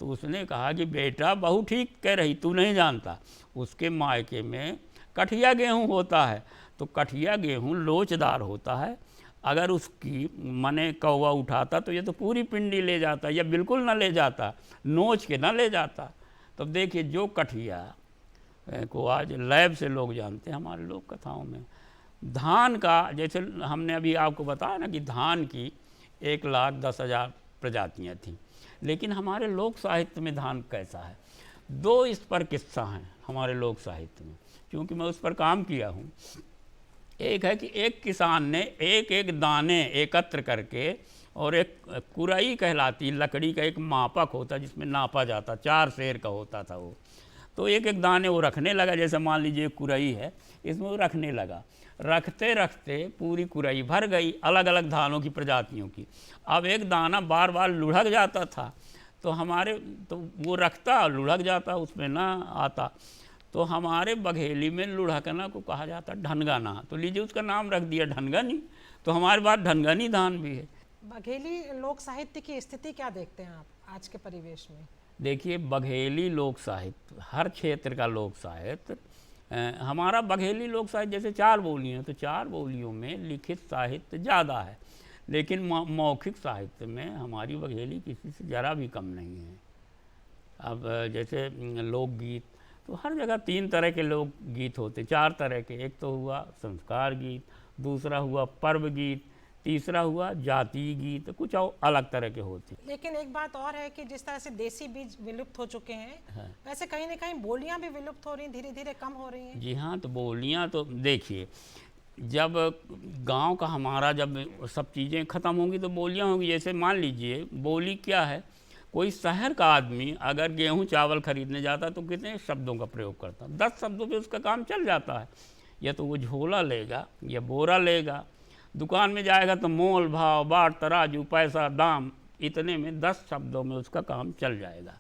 तो उसने कहा कि बेटा बहू ठीक कह रही, तू नहीं जानता, उसके मायके में कठिया गेहूँ होता है, तो कठिया गेहूँ लोचदार होता है, अगर उसकी माने कौवा उठाता तो ये तो पूरी पिंडी ले जाता, या बिल्कुल ना ले जाता, नोच के ना ले जाता। तो देखिए जो कठिया को आज लैब से लोग जानते हैं, हमारे लोक कथाओं में धान का, जैसे हमने अभी आपको बताया ना कि धान की 1,10,000 प्रजातियाँ थीं, लेकिन हमारे लोक साहित्य में धान कैसा है, 2 इस पर किस्सा हैं हमारे लोक साहित्य में। क्योंकि मैं उस पर काम किया हूँ। एक है कि एक किसान ने एक एक दाने एकत्र करके, और एक कुराई कहलाती लकड़ी का एक मापक होता जिसमें नापा जाता, 4 सेर का होता था वो, तो एक एक दाने वो रखने लगा। जैसे मान लीजिए कुराई है, इसमें वो रखने लगा, रखते रखते पूरी कुराई भर गई अलग अलग धानों की प्रजातियों की। अब एक दाना बार बार लुढ़क जाता था, तो वो रखता लुढ़क जाता, उसमें ना आता। तो हमारे बघेली में लुढ़कना को कहा जाता ढनगाना, तो लीजिए उसका नाम रख दिया ढनगानी। तो हमारे पास ढनगानी धान भी है। बघेली लोक साहित्य की स्थिति क्या देखते हैं आप आज के परिवेश में? देखिए, बघेली लोक साहित्य, हर क्षेत्र का लोक साहित्य, हमारा बघेली लोक साहित्य जैसे 4 बोलियाँ, तो 4 बोलियों में लिखित साहित्य ज़्यादा है, लेकिन मौखिक साहित्य में हमारी बघेली किसी से ज़रा भी कम नहीं है। अब जैसे लोकगीत, तो हर जगह 3 तरह के लोकगीत होते, 4 तरह के। एक तो हुआ संस्कार गीत, दूसरा हुआ पर्व गीत, तीसरा हुआ जातीय गीत, कुछ और अलग तरह के होते हैं। लेकिन एक बात और है कि जिस तरह से देसी बीज विलुप्त हो चुके हैं, हाँ। वैसे कहीं ना कहीं बोलियां भी विलुप्त हो रही हैं, धीरे धीरे कम हो रही हैं। जी हाँ, तो बोलियाँ तो देखिए, जब गांव का हमारा जब सब चीज़ें ख़त्म होंगी तो बोलियाँ होंगी। जैसे मान लीजिए, बोली क्या है, कोई शहर का आदमी अगर गेहूं चावल खरीदने जाता तो कितने शब्दों का प्रयोग करता, 10 शब्दों पे उसका काम चल जाता है। या तो वो झोला लेगा या बोरा लेगा, दुकान में जाएगा तो मोल भाव बाट तराजू पैसा दाम, इतने में 10 शब्दों में उसका काम चल जाएगा।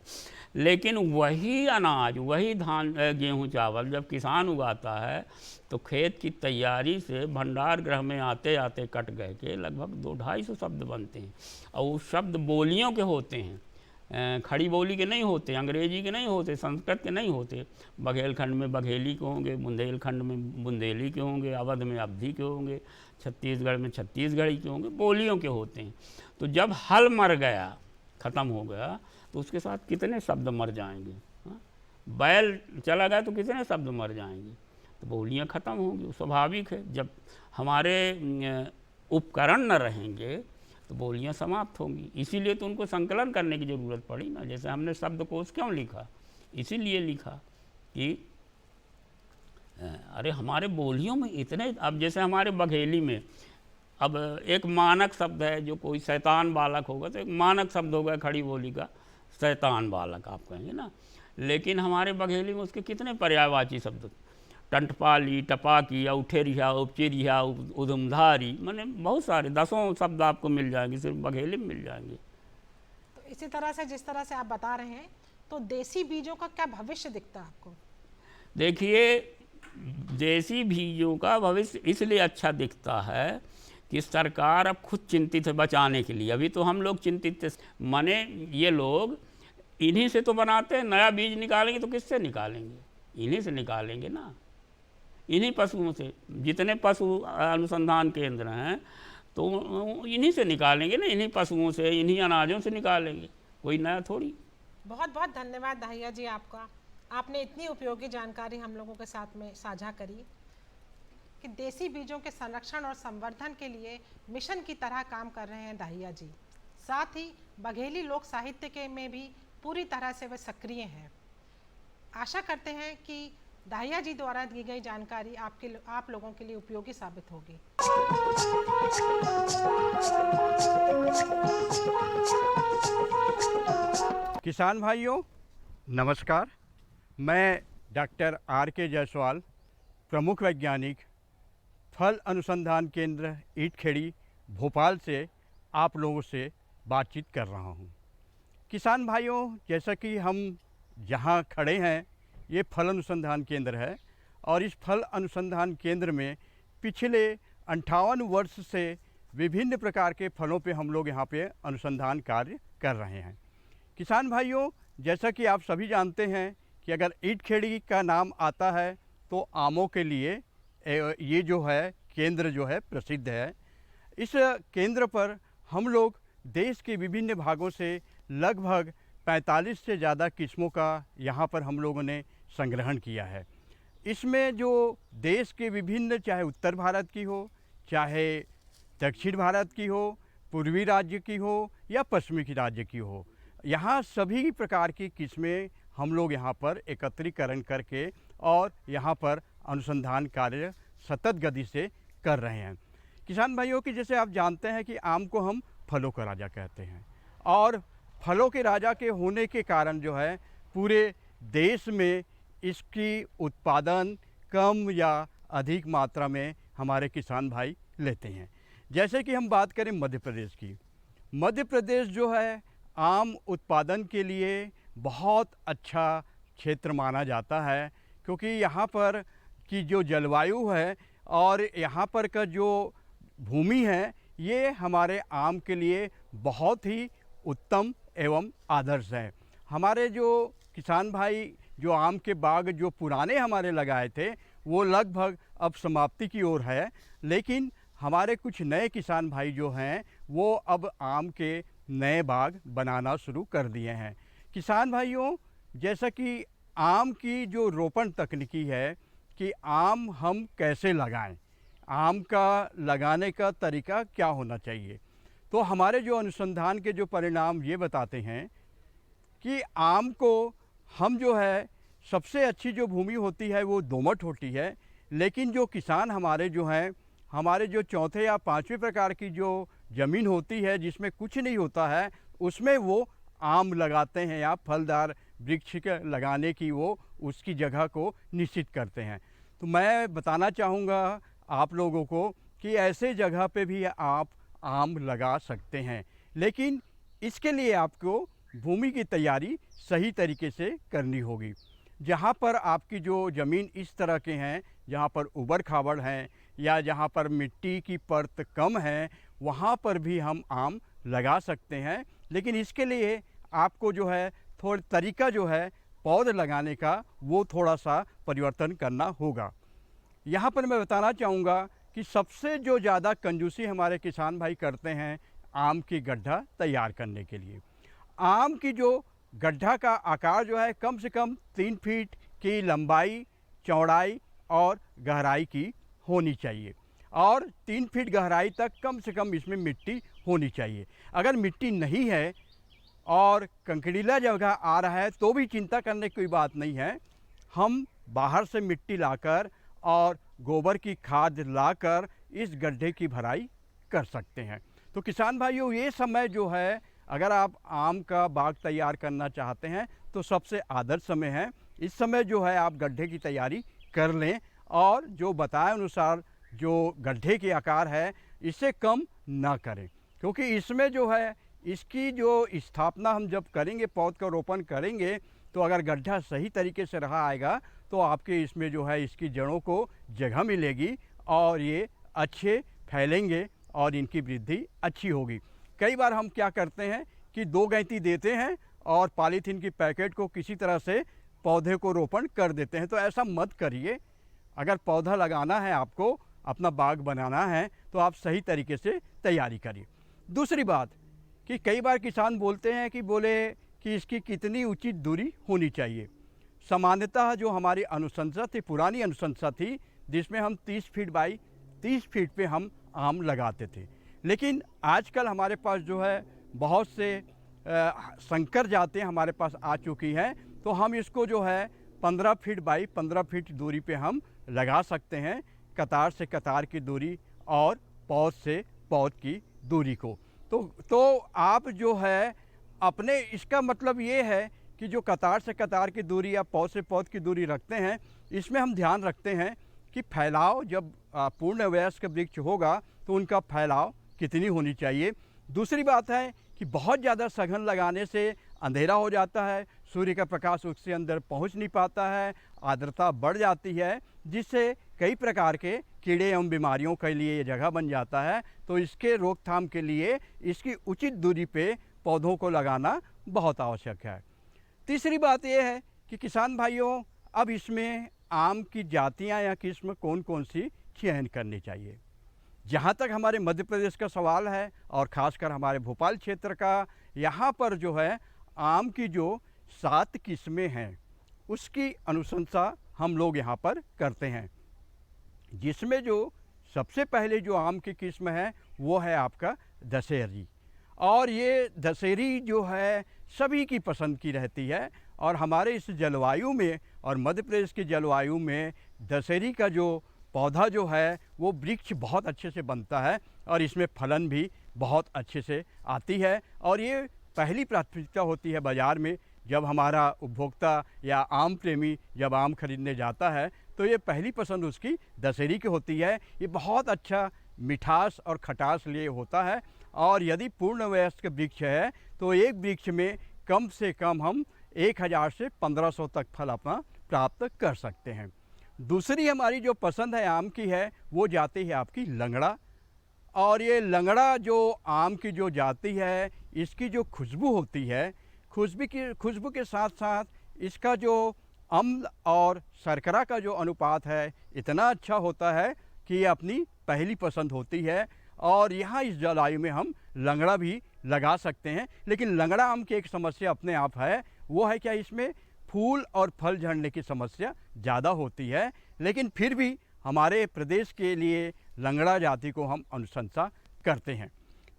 लेकिन वही अनाज, वही धान गेहूं चावल जब किसान उगाता है तो खेत की तैयारी से भंडार गृह में आते आते कट गए के लगभग 200-250 शब्द बनते हैं, और वो शब्द बोलियों के होते हैं, खड़ी बोली के नहीं होते, अंग्रेजी के नहीं होते, संस्कृत के नहीं होते। बघेलखंड में बघेली के होंगे, बुंदेलखंड में बुंदेली के होंगे, अवध में अवधी के होंगे, छत्तीसगढ़ में छत्तीसगढ़ी के होंगे, बोलियों के होते हैं। तो जब हल मर गया, ख़त्म हो गया, तो उसके साथ कितने शब्द मर जाएंगे। हाँ? बैल चला गया तो कितने शब्द मर जाएंगे। तो बोलियाँ ख़त्म होंगी, स्वाभाविक है। जब हमारे उपकरण न रहेंगे तो बोलियाँ समाप्त होंगी। इसीलिए तो उनको संकलन करने की ज़रूरत पड़ी ना। जैसे हमने शब्दकोश क्यों लिखा, इसीलिए लिखा कि अरे हमारे बोलियों में इतने, अब जैसे हमारे बघेली में अब एक मानक शब्द है, जो कोई शैतान बालक होगा तो एक मानक शब्द होगा खड़ी बोली का, शैतान बालक आप कहेंगे ना। लेकिन हमारे बघेली में उसके कितने पर्यायवाची शब्द, टंटपाली, टपाकी, औठेरिया, उपचेरिया, उधमधारी, मैंने बहुत सारे 10 शब्द आपको मिल जाएंगे, सिर्फ बघेली में मिल जाएंगे। तो इसी तरह से जिस तरह से आप बता रहे हैं, तो देसी बीजों का क्या भविष्य दिखता है आपको? देखिए, देसी बीजों का भविष्य इसलिए अच्छा दिखता है कि सरकार अब खुद चिंतित है बचाने के लिए। अभी तो हम लोग चिंतित थे, माने ये लोग इन्हीं से तो बनाते हैं। नया बीज निकालेंगे तो किससे निकालेंगे, इन्हीं से निकालेंगे ना, इन्हीं पशुओं से। जितने पशु अनुसंधान केंद्र हैं तो इन्हीं से निकालेंगे ना, इन्हीं पशुओं से, इन्हीं अनाजों से निकालेंगे, कोई नया थोड़ी। बहुत बहुत धन्यवाद दाहिया जी आपका, आपने इतनी उपयोगी जानकारी हम लोगों के साथ में साझा करी कि देसी बीजों के संरक्षण और संवर्धन के लिए मिशन की तरह काम कर रहे हैं दाहिया जी। साथ ही बघेली लोक साहित्य के में भी पूरी तरह से वे सक्रिय हैं। आशा करते हैं कि दाहिया जी द्वारा दी गई जानकारी आप लोगों के लिए उपयोगी साबित होगी। किसान भाइयों नमस्कार, मैं डॉक्टर R.K. जायसवाल, प्रमुख वैज्ञानिक, फल अनुसंधान केंद्र ईटखेड़ी भोपाल से आप लोगों से बातचीत कर रहा हूं। किसान भाइयों, जैसा कि हम जहां खड़े हैं ये फल अनुसंधान केंद्र है, और इस फल अनुसंधान केंद्र में पिछले 58 वर्ष से विभिन्न प्रकार के फलों पे हम लोग यहाँ पे अनुसंधान कार्य कर रहे हैं। किसान भाइयों, जैसा कि आप सभी जानते हैं कि अगर ईटखेड़ी का नाम आता है तो आमों के लिए ये जो है केंद्र जो है प्रसिद्ध है। इस केंद्र पर हम लोग देश के विभिन्न भागों से लगभग 45 से ज़्यादा किस्मों का यहाँ पर हम लोगों ने संग्रहण किया है। इसमें जो देश के विभिन्न, चाहे उत्तर भारत की हो, चाहे दक्षिण भारत की हो, पूर्वी राज्य की हो या पश्चिमी की राज्य की हो, यहाँ सभी प्रकार की किस्में हम लोग यहाँ पर एकत्रीकरण करके और यहाँ पर अनुसंधान कार्य सतत गति से कर रहे हैं। किसान भाइयों की जैसे आप जानते हैं कि आम को हम फलों का राजा कहते हैं और फलों के राजा के होने के कारण जो है पूरे देश में इसकी उत्पादन कम या अधिक मात्रा में हमारे किसान भाई लेते हैं। जैसे कि हम बात करें मध्य प्रदेश की, मध्य प्रदेश जो है आम उत्पादन के लिए बहुत अच्छा क्षेत्र माना जाता है, क्योंकि यहाँ पर की जो जलवायु है और यहाँ पर का जो भूमि है ये हमारे आम के लिए बहुत ही उत्तम एवं आदर्श है। हमारे जो किसान भाई जो आम के बाग जो पुराने हमारे लगाए थे वो लगभग अब समाप्ति की ओर है, लेकिन हमारे कुछ नए किसान भाई जो हैं वो अब आम के नए बाग बनाना शुरू कर दिए हैं। किसान भाइयों, जैसा कि आम की जो रोपण तकनीकी है कि आम हम कैसे लगाएं, आम का लगाने का तरीका क्या होना चाहिए, तो हमारे जो अनुसंधान के जो परिणाम ये बताते हैं कि आम को हम जो है सबसे अच्छी जो भूमि होती है वो दोमट होती है, लेकिन जो किसान हमारे जो हैं हमारे जो चौथे या पांचवें प्रकार की जो ज़मीन होती है जिसमें कुछ नहीं होता है उसमें वो आम लगाते हैं या फलदार वृक्ष के लगाने की वो उसकी जगह को निश्चित करते हैं। तो मैं बताना चाहूँगा आप लोगों को कि ऐसे जगह पे भी आप आम लगा सकते हैं, लेकिन इसके लिए आपको भूमि की तैयारी सही तरीके से करनी होगी। जहाँ पर आपकी जो ज़मीन इस तरह के हैं जहाँ पर उबड़ खाबड़ हैं या जहाँ पर मिट्टी की परत कम है वहाँ पर भी हम आम लगा सकते हैं, लेकिन इसके लिए आपको जो है थोड़ा तरीका जो है पौध लगाने का वो थोड़ा सा परिवर्तन करना होगा। यहाँ पर मैं बताना चाहूँगा कि सबसे जो ज़्यादा कंजूसी हमारे किसान भाई करते हैं आम की गड्ढा तैयार करने के लिए। आम की जो गड्ढा का आकार जो है कम से कम 3 फीट की लंबाई, चौड़ाई और गहराई की होनी चाहिए और 3 फीट गहराई तक कम से कम इसमें मिट्टी होनी चाहिए। अगर मिट्टी नहीं है और कंकरीला जगह आ रहा है तो भी चिंता करने की कोई बात नहीं है, हम बाहर से मिट्टी लाकर और गोबर की खाद लाकर इस गड्ढे की भराई कर सकते हैं। तो किसान भाइयों, ये समय जो है अगर आप आम का बाग तैयार करना चाहते हैं तो सबसे आदर्श समय है। इस समय जो है आप गड्ढे की तैयारी कर लें और जो बताए अनुसार जो गड्ढे के आकार है इससे कम ना करें, क्योंकि इसमें जो है इसकी जो स्थापना हम जब करेंगे, पौध का रोपण करेंगे, तो अगर गड्ढा सही तरीके से रहा आएगा तो आपके इसमें जो है इसकी जड़ों को जगह मिलेगी और ये अच्छे फैलेंगे और इनकी वृद्धि अच्छी होगी। कई बार हम क्या करते हैं कि 2 गैंती देते हैं और पॉलीथीन की पैकेट को किसी तरह से पौधे को रोपण कर देते हैं, तो ऐसा मत करिए। अगर पौधा लगाना है, आपको अपना बाग बनाना है, तो आप सही तरीके से तैयारी करिए। दूसरी बात कि कई बार किसान बोलते हैं कि इसकी कितनी उचित दूरी होनी चाहिए। सामान्यतः जो हमारी अनुशंसा थी, पुरानी अनुशंसा थी, जिसमें हम 30 फीट बाई 30 फीट पे हम आम लगाते थे, लेकिन आजकल हमारे पास जो है बहुत से संकर जातें हमारे पास आ चुकी हैं, तो हम इसको जो है 15 फीट बाई 15 फीट दूरी पे हम लगा सकते हैं, कतार से कतार की दूरी और पौध से पौध की दूरी को। तो आप जो है अपने, इसका मतलब ये है कि जो कतार से कतार की दूरी या पौध से पौध की दूरी रखते हैं, इसमें हम ध्यान रखते हैं कि फैलाव जब पूर्ण वयस्क वृक्ष होगा तो उनका फैलाव कितनी होनी चाहिए। दूसरी बात है कि बहुत ज़्यादा सघन लगाने से अंधेरा हो जाता है, सूर्य का प्रकाश उससे अंदर पहुंच नहीं पाता है, आर्द्रता बढ़ जाती है, जिससे कई प्रकार के कीड़े एवं बीमारियों के लिए ये जगह बन जाता है। तो इसके रोकथाम के लिए इसकी उचित दूरी पे पौधों को लगाना बहुत आवश्यक है। तीसरी बात ये है कि किसान भाइयों, अब इसमें आम की जातियाँ या किस्म कौन कौन सी चयन करनी चाहिए। जहाँ तक हमारे मध्य प्रदेश का सवाल है और ख़ासकर हमारे भोपाल क्षेत्र का, यहाँ पर जो है आम की जो 7 किस्में हैं उसकी अनुशंसा हम लोग यहाँ पर करते हैं, जिसमें जो सबसे पहले जो आम की किस्म है वो है आपका दशहरी। और ये दशहरी जो है सभी की पसंद की रहती है और हमारे इस जलवायु में और मध्य प्रदेश की जलवायु में दशहरी का जो पौधा जो है वो वृक्ष बहुत अच्छे से बनता है और इसमें फलन भी बहुत अच्छे से आती है। और ये पहली प्राथमिकता होती है बाज़ार में, जब हमारा उपभोक्ता या आम प्रेमी जब आम खरीदने जाता है तो ये पहली पसंद उसकी दशहरी की होती है। ये बहुत अच्छा मिठास और खटास लिए होता है और यदि पूर्ण वयस्क वृक्ष है तो एक वृक्ष में कम से कम हम 1000 से 1500 तक फल अपना प्राप्त कर सकते हैं। दूसरी हमारी जो पसंद है आम की है वो जाती है आपकी लंगड़ा। और ये लंगड़ा जो आम की जो जाती है इसकी जो खुशबू होती है, खुशबू के साथ साथ इसका जो अम्ल और शर्करा का जो अनुपात है इतना अच्छा होता है कि ये अपनी पहली पसंद होती है। और यहाँ इस जलवायु में हम लंगड़ा भी लगा सकते हैं। लेकिन लंगड़ा आम की एक समस्या अपने आप है, वो है क्या इसमें फूल और फल झड़ने की समस्या ज़्यादा होती है। लेकिन फिर भी हमारे प्रदेश के लिए लंगड़ा जाति को हम अनुशंसा करते हैं।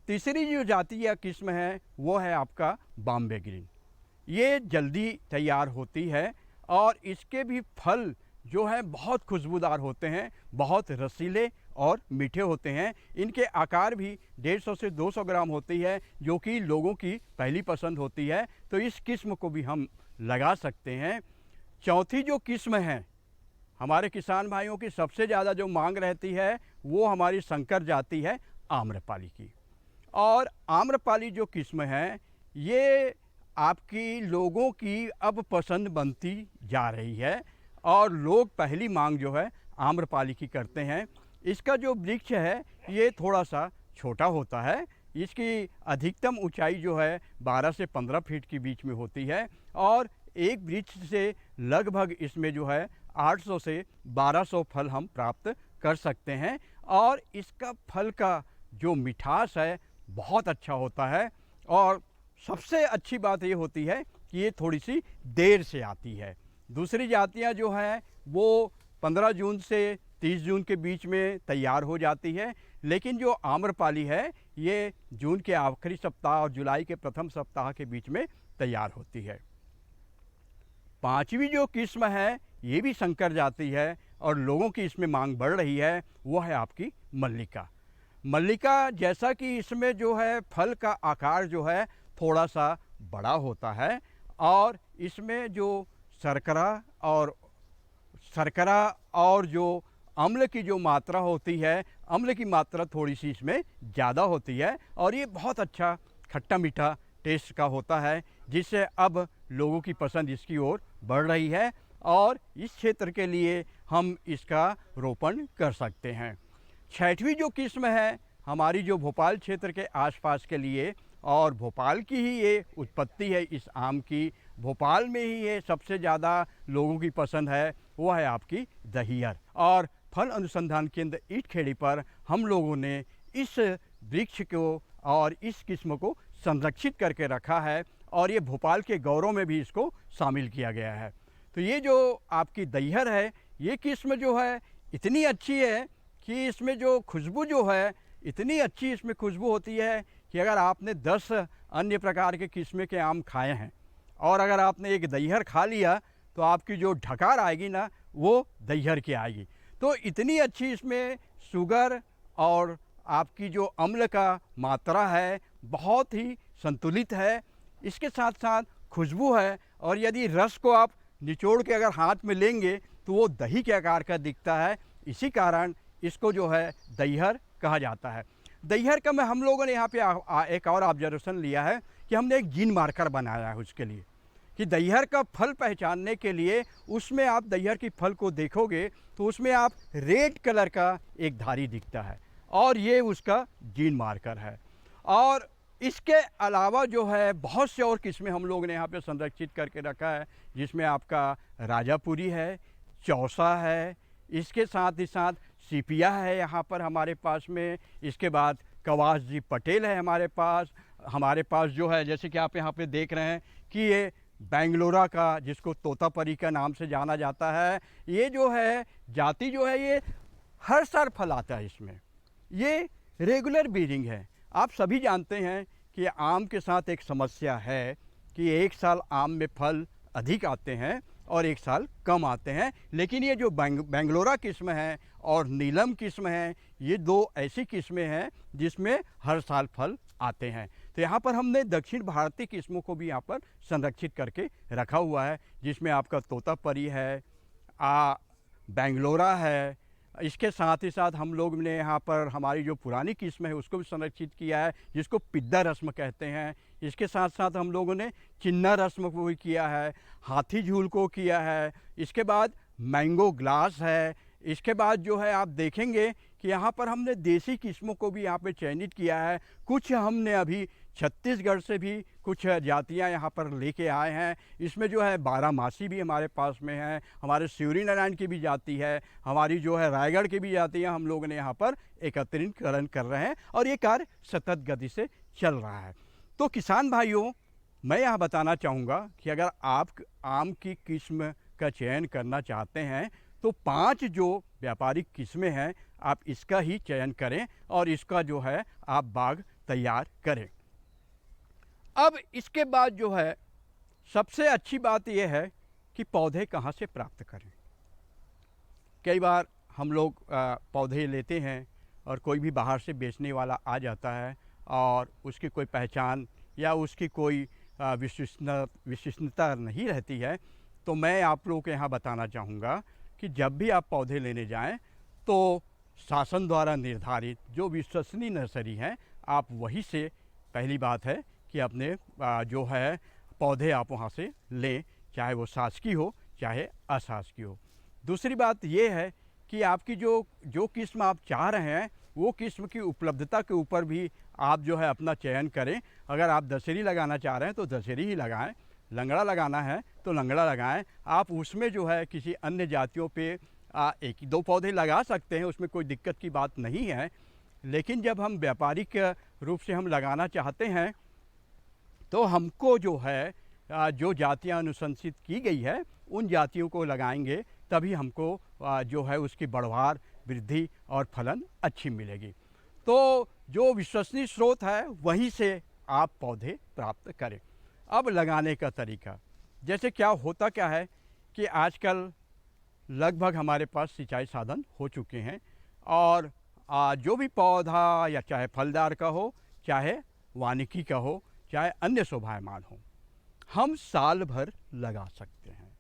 तीसरी जो जाति या किस्म है वो है आपका बॉम्बे ग्रीन। ये जल्दी तैयार होती है और इसके भी फल जो है बहुत खुशबूदार होते हैं, बहुत रसीले और मीठे होते हैं। इनके आकार भी 150 से 200 ग्राम होती है, जो कि लोगों की पहली पसंद होती है। तो इस किस्म को भी हम लगा सकते हैं। चौथी जो किस्म है हमारे किसान भाइयों की सबसे ज़्यादा जो मांग रहती है वो हमारी संकर जाति है आम्रपाली की। और आम्रपाली जो किस्म है ये आपकी लोगों की अब पसंद बनती जा रही है और लोग पहली मांग जो है आम्रपाली की करते हैं। इसका जो वृक्ष है ये थोड़ा सा छोटा होता है। इसकी अधिकतम ऊंचाई जो है 12 से 15 फीट के बीच में होती है और एक वृक्ष से लगभग इसमें जो है 800 से 1200 फल हम प्राप्त कर सकते हैं। और इसका फल का जो मिठास है बहुत अच्छा होता है। और सबसे अच्छी बात ये होती है कि ये थोड़ी सी देर से आती है। दूसरी जातियां जो हैं वो 15 जून से 30 जून के बीच में तैयार हो जाती है। लेकिन जो आम्रपाली है ये जून के आखिरी सप्ताह और जुलाई के प्रथम सप्ताह के बीच में तैयार होती है। पांचवी जो किस्म है ये भी संकर जाति है और लोगों की इसमें मांग बढ़ रही है, वो है आपकी मल्लिका। मल्लिका जैसा कि इसमें जो है फल का आकार जो है थोड़ा सा बड़ा होता है और इसमें जो शर्करा और जो अम्ल की जो मात्रा होती है, अम्ल की मात्रा थोड़ी सी इसमें ज़्यादा होती है और ये बहुत अच्छा खट्टा मीठा टेस्ट का होता है, जिससे अब लोगों की पसंद इसकी ओर बढ़ रही है और इस क्षेत्र के लिए हम इसका रोपण कर सकते हैं। छठवीं जो किस्म है हमारी जो भोपाल क्षेत्र के आसपास के लिए, और भोपाल की ही ये उत्पत्ति है इस आम की, भोपाल में ही ये सबसे ज़्यादा लोगों की पसंद है, वो है आपकी दहियर। और फल अनुसंधान केंद्र ईटखेड़ी पर हम लोगों ने इस वृक्ष को और इस किस्म को संरक्षित करके रखा है और ये भोपाल के गौरव में भी इसको शामिल किया गया है। तो ये जो आपकी दहियर है ये किस्म जो है इतनी अच्छी है कि इसमें जो खुशबू जो है इतनी अच्छी इसमें खुशबू होती है कि अगर आपने 10 अन्य प्रकार के किस्म के आम खाए हैं और अगर आपने एक दहियर खा लिया तो आपकी जो ढकार आएगी ना वो दहियर की आएगी। तो इतनी अच्छी इसमें शुगर और आपकी जो अम्ल का मात्रा है बहुत ही संतुलित है। इसके साथ साथ खुशबू है और यदि रस को आप निचोड़ के अगर हाथ में लेंगे तो वो दही के आकार का दिखता है। इसी कारण इसको जो है दहियर कहा जाता है। दहियर का हम लोगों ने यहाँ पे एक और ऑब्जर्वेशन लिया है कि हमने एक जीन मार्कर बनाया है उसके लिए कि दहियर का फल पहचानने के लिए उसमें आप दहियर की फल को देखोगे तो उसमें आप रेड कलर का एक धारी दिखता है और ये उसका जीन मार्कर है। और इसके अलावा जो है बहुत से और किस्में हम लोग ने यहाँ पे संरक्षित करके रखा है, जिसमें आपका राजापुरी है, चौसा है, इसके साथ ही साथ सीपिया है यहाँ पर हमारे पास में। इसके बाद कवास जी पटेल है हमारे पास जो है, जैसे कि आप यहाँ पे देख रहे हैं कि ये बेंगलोरा का जिसको तोतापरी का नाम से जाना जाता है, ये जो है जाति जो है ये हर साल फल आता है। इसमें ये रेगुलर ब्रीडिंग है। आप सभी जानते हैं कि आम के साथ एक समस्या है कि एक साल आम में फल अधिक आते हैं और एक साल कम आते हैं। लेकिन ये जो बेंगलोरा किस्म है और नीलम किस्म है, ये दो ऐसी किस्में हैं जिसमें हर साल फल आते हैं। तो यहाँ पर हमने दक्षिण भारतीय किस्मों को भी यहाँ पर संरक्षित करके रखा हुआ है, जिसमें आपका तोतापरी है, बेंगलोरा है। इसके साथ ही साथ हम लोग ने यहाँ पर हमारी जो पुरानी किस्म है उसको भी संरक्षित किया है, जिसको पिद्दा रस्म कहते हैं। इसके साथ साथ हम लोगों ने चिन्ना रस्म को भी किया है, हाथी झूल को किया है। इसके बाद मैंगो ग्लास है। इसके बाद जो है आप देखेंगे कि यहाँ पर हमने देसी किस्मों को भी यहाँ पे चयनित किया है। कुछ हमने अभी छत्तीसगढ़ से भी कुछ जातियाँ यहाँ पर लेके आए हैं। इसमें जो है बारामासी भी हमारे पास में है, हमारे शिवरी नारायण की भी जाति है, हमारी जो है रायगढ़ की भी जातियाँ हम लोग ने यहाँ पर एकत्रीकरण कर रहे हैं और ये कार्य सतत गति से चल रहा है। तो किसान भाइयों, मैं यहाँ बताना चाहूँगा कि अगर आप आम की किस्म का चयन करना चाहते हैं तो 5 जो व्यापारिक किस्में हैं आप इसका ही चयन करें और इसका जो है आप बाग तैयार करें। अब इसके बाद जो है सबसे अच्छी बात यह है कि पौधे कहाँ से प्राप्त करें। कई बार हम लोग पौधे लेते हैं और कोई भी बाहर से बेचने वाला आ जाता है और उसकी कोई पहचान या उसकी कोई विशिष्टता नहीं रहती है। तो मैं आप लोगों को यहाँ बताना चाहूँगा कि जब भी आप पौधे लेने जाएं तो शासन द्वारा निर्धारित जो विश्वसनीय नर्सरी हैं आप वहीं से, पहली बात है कि अपने जो है पौधे आप वहाँ से लें, चाहे वो शासकीय हो चाहे अशासकीय हो। दूसरी बात ये है कि आपकी जो किस्म आप चाह रहे हैं वो किस्म की उपलब्धता के ऊपर भी आप जो है अपना चयन करें। अगर आप दशहरी लगाना चाह रहे हैं तो दशहरी ही लगाएं, लंगड़ा लगाना है तो लंगड़ा लगाएं। आप उसमें जो है किसी अन्य जातियों पे 1-2 पौधे लगा सकते हैं, उसमें कोई दिक्कत की बात नहीं है। लेकिन जब हम व्यापारिक रूप से हम लगाना चाहते हैं तो हमको जो है जो जातियाँ अनुशंसित की गई है उन जातियों को लगाएंगे, तभी हमको जो है उसकी बढ़वार, वृद्धि और फलन अच्छी मिलेगी। तो जो विश्वसनीय स्रोत है वहीं से आप पौधे प्राप्त करें। अब लगाने का तरीका, जैसे क्या होता क्या है कि आजकल लगभग हमारे पास सिंचाई साधन हो चुके हैं और जो भी पौधा या चाहे फलदार का हो, चाहे वानिकी का हो, चाहे अन्य शोभायमान हो, हम साल भर लगा सकते हैं।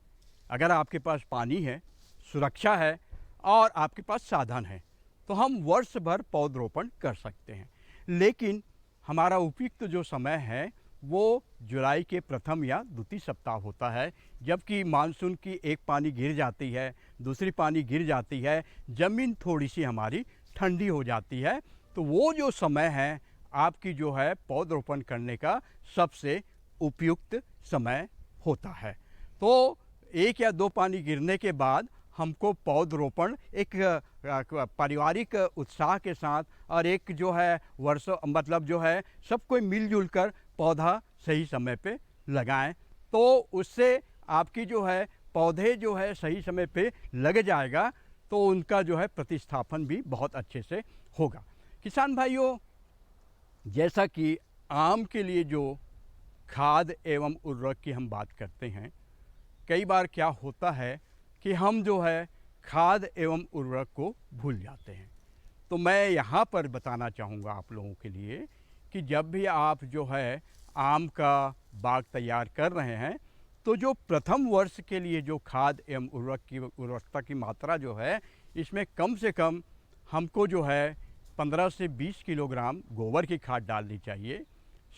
अगर आपके पास पानी है, सुरक्षा है और आपके पास साधन है तो हम वर्ष भर पौधरोपण कर सकते हैं। लेकिन हमारा उपयुक्त जो समय है वो जुलाई के प्रथम या द्वितीय सप्ताह होता है, जबकि मानसून की एक पानी गिर जाती है, दूसरी पानी गिर जाती है, ज़मीन थोड़ी सी हमारी ठंडी हो जाती है। तो वो जो समय है आपकी जो है पौधरोपण करने का सबसे उपयुक्त समय होता है। तो 1 या 2 पानी गिरने के बाद हमको पौधरोपण एक पारिवारिक उत्साह के साथ और एक जो है वर्षों मतलब जो है सब कोई मिलजुल कर पौधा सही समय पे लगाएं, तो उससे आपकी जो है पौधे जो है सही समय पे लग जाएगा तो उनका जो है प्रतिस्थापन भी बहुत अच्छे से होगा। किसान भाइयों, जैसा कि आम के लिए जो खाद एवं उर्वरक की हम बात करते हैं, कई बार क्या होता है कि हम जो है खाद एवं उर्वरक को भूल जाते हैं। तो मैं यहाँ पर बताना चाहूँगा आप लोगों के लिए कि जब भी आप जो है आम का बाग तैयार कर रहे हैं तो जो प्रथम वर्ष के लिए जो खाद एवं उर्वरकता की मात्रा जो है इसमें कम से कम हमको जो है 15 से 20 किलोग्राम गोबर की खाद डालनी चाहिए।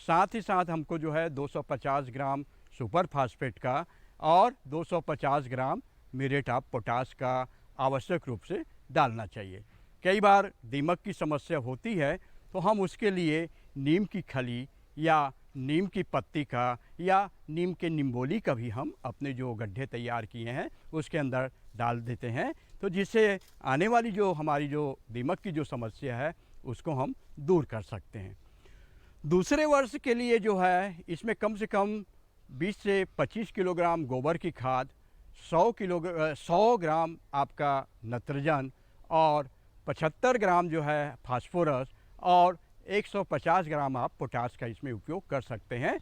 साथ ही साथ हमको जो है 250 ग्राम सुपर फास्फेट का और 250 ग्राम म्यूरेट ऑफ पोटाश का आवश्यक रूप से डालना चाहिए। कई बार दीमक की समस्या होती है तो हम उसके लिए नीम की खली या नीम की पत्ती का या नीम के निम्बोली का भी हम अपने जो गड्ढे तैयार किए हैं उसके अंदर डाल देते हैं, तो जिससे आने वाली जो हमारी जो दीमक की जो समस्या है उसको हम दूर कर सकते हैं। दूसरे वर्ष के लिए जो है इसमें कम से कम 20 से 25 किलोग्राम गोबर की खाद, 100 ग्राम आपका नत्रजन और 75 ग्राम जो है फास्फोरस और 150 ग्राम आप पोटाश का इसमें उपयोग कर सकते हैं।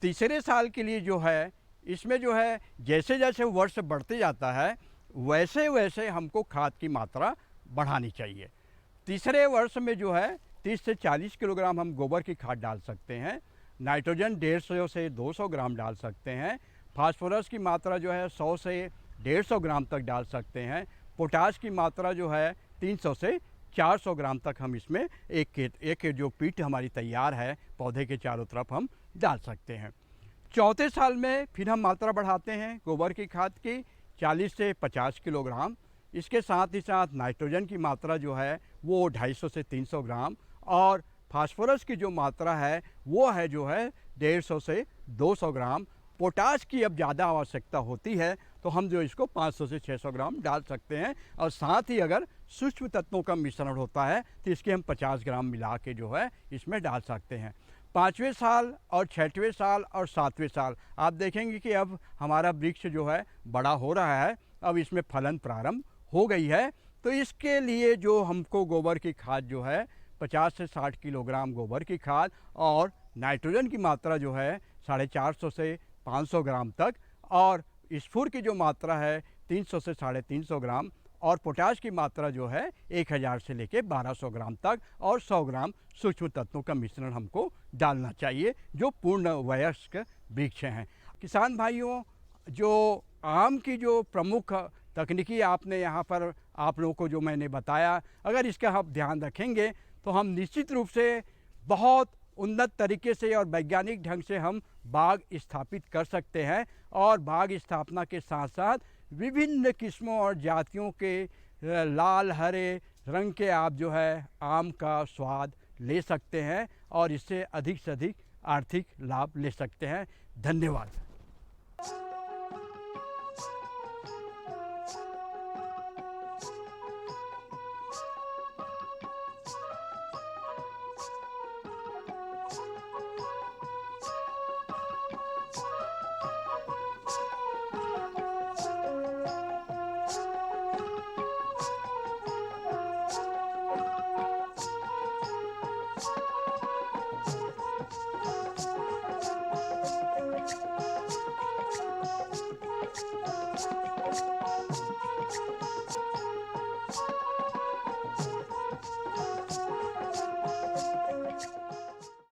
तीसरे साल के लिए जो है इसमें जो है जैसे जैसे वर्ष बढ़ते जाता है वैसे वैसे हमको खाद की मात्रा बढ़ानी चाहिए। तीसरे वर्ष में जो है 30 से 40 किलोग्राम हम गोबर की खाद डाल सकते हैं। नाइट्रोजन 150 से 200 ग्राम डाल सकते हैं। फास्फोरस की मात्रा जो है 100 से 150 ग्राम तक डाल सकते हैं। पोटाश की मात्रा जो है 300 से 400 ग्राम तक हम इसमें एक जो पीट हमारी तैयार है पौधे के चारों तरफ हम डाल सकते हैं। चौथे साल में फिर हम मात्रा बढ़ाते हैं गोबर की खाद की 40 से 50 किलोग्राम। इसके साथ ही साथ नाइट्रोजन की मात्रा जो है वो 250 से 300 ग्राम और फास्फोरस की जो मात्रा है वो है जो है 150 से 200 ग्राम। पोटाश की अब ज़्यादा आवश्यकता होती है तो हम जो इसको 500 से 600 ग्राम डाल सकते हैं और साथ ही अगर सूक्ष्म तत्वों का मिश्रण होता है तो इसके हम 50 ग्राम मिला के जो है इसमें डाल सकते हैं। 5वें साल और 6वें साल और 7वें साल आप देखेंगे कि अब हमारा वृक्ष जो है बड़ा हो रहा है, अब इसमें फलन प्रारंभ हो गई है। तो इसके लिए जो हमको गोबर की खाद जो है 50 से 60 किलोग्राम गोबर की खाद और नाइट्रोजन की मात्रा जो है 450 से 500 ग्राम तक और स्फूर की जो मात्रा है 300 से 350 ग्राम और पोटाश की मात्रा जो है 1000 से लेके 1200 ग्राम तक और 100 ग्राम सूक्ष्म तत्वों का मिश्रण हमको डालना चाहिए जो पूर्ण वयस्क वृक्ष हैं। किसान भाइयों, जो आम की जो प्रमुख तकनीकी आपने यहाँ पर आप लोगों को जो मैंने बताया, अगर इसका हम ध्यान रखेंगे तो हम निश्चित रूप से बहुत उन्नत तरीके से और वैज्ञानिक ढंग से हम बाग स्थापित कर सकते हैं और बाग स्थापना के साथ साथ विभिन्न किस्मों और जातियों के लाल हरे रंग के आप जो है आम का स्वाद ले सकते हैं और इससे अधिक से अधिक आर्थिक लाभ ले सकते हैं। धन्यवाद।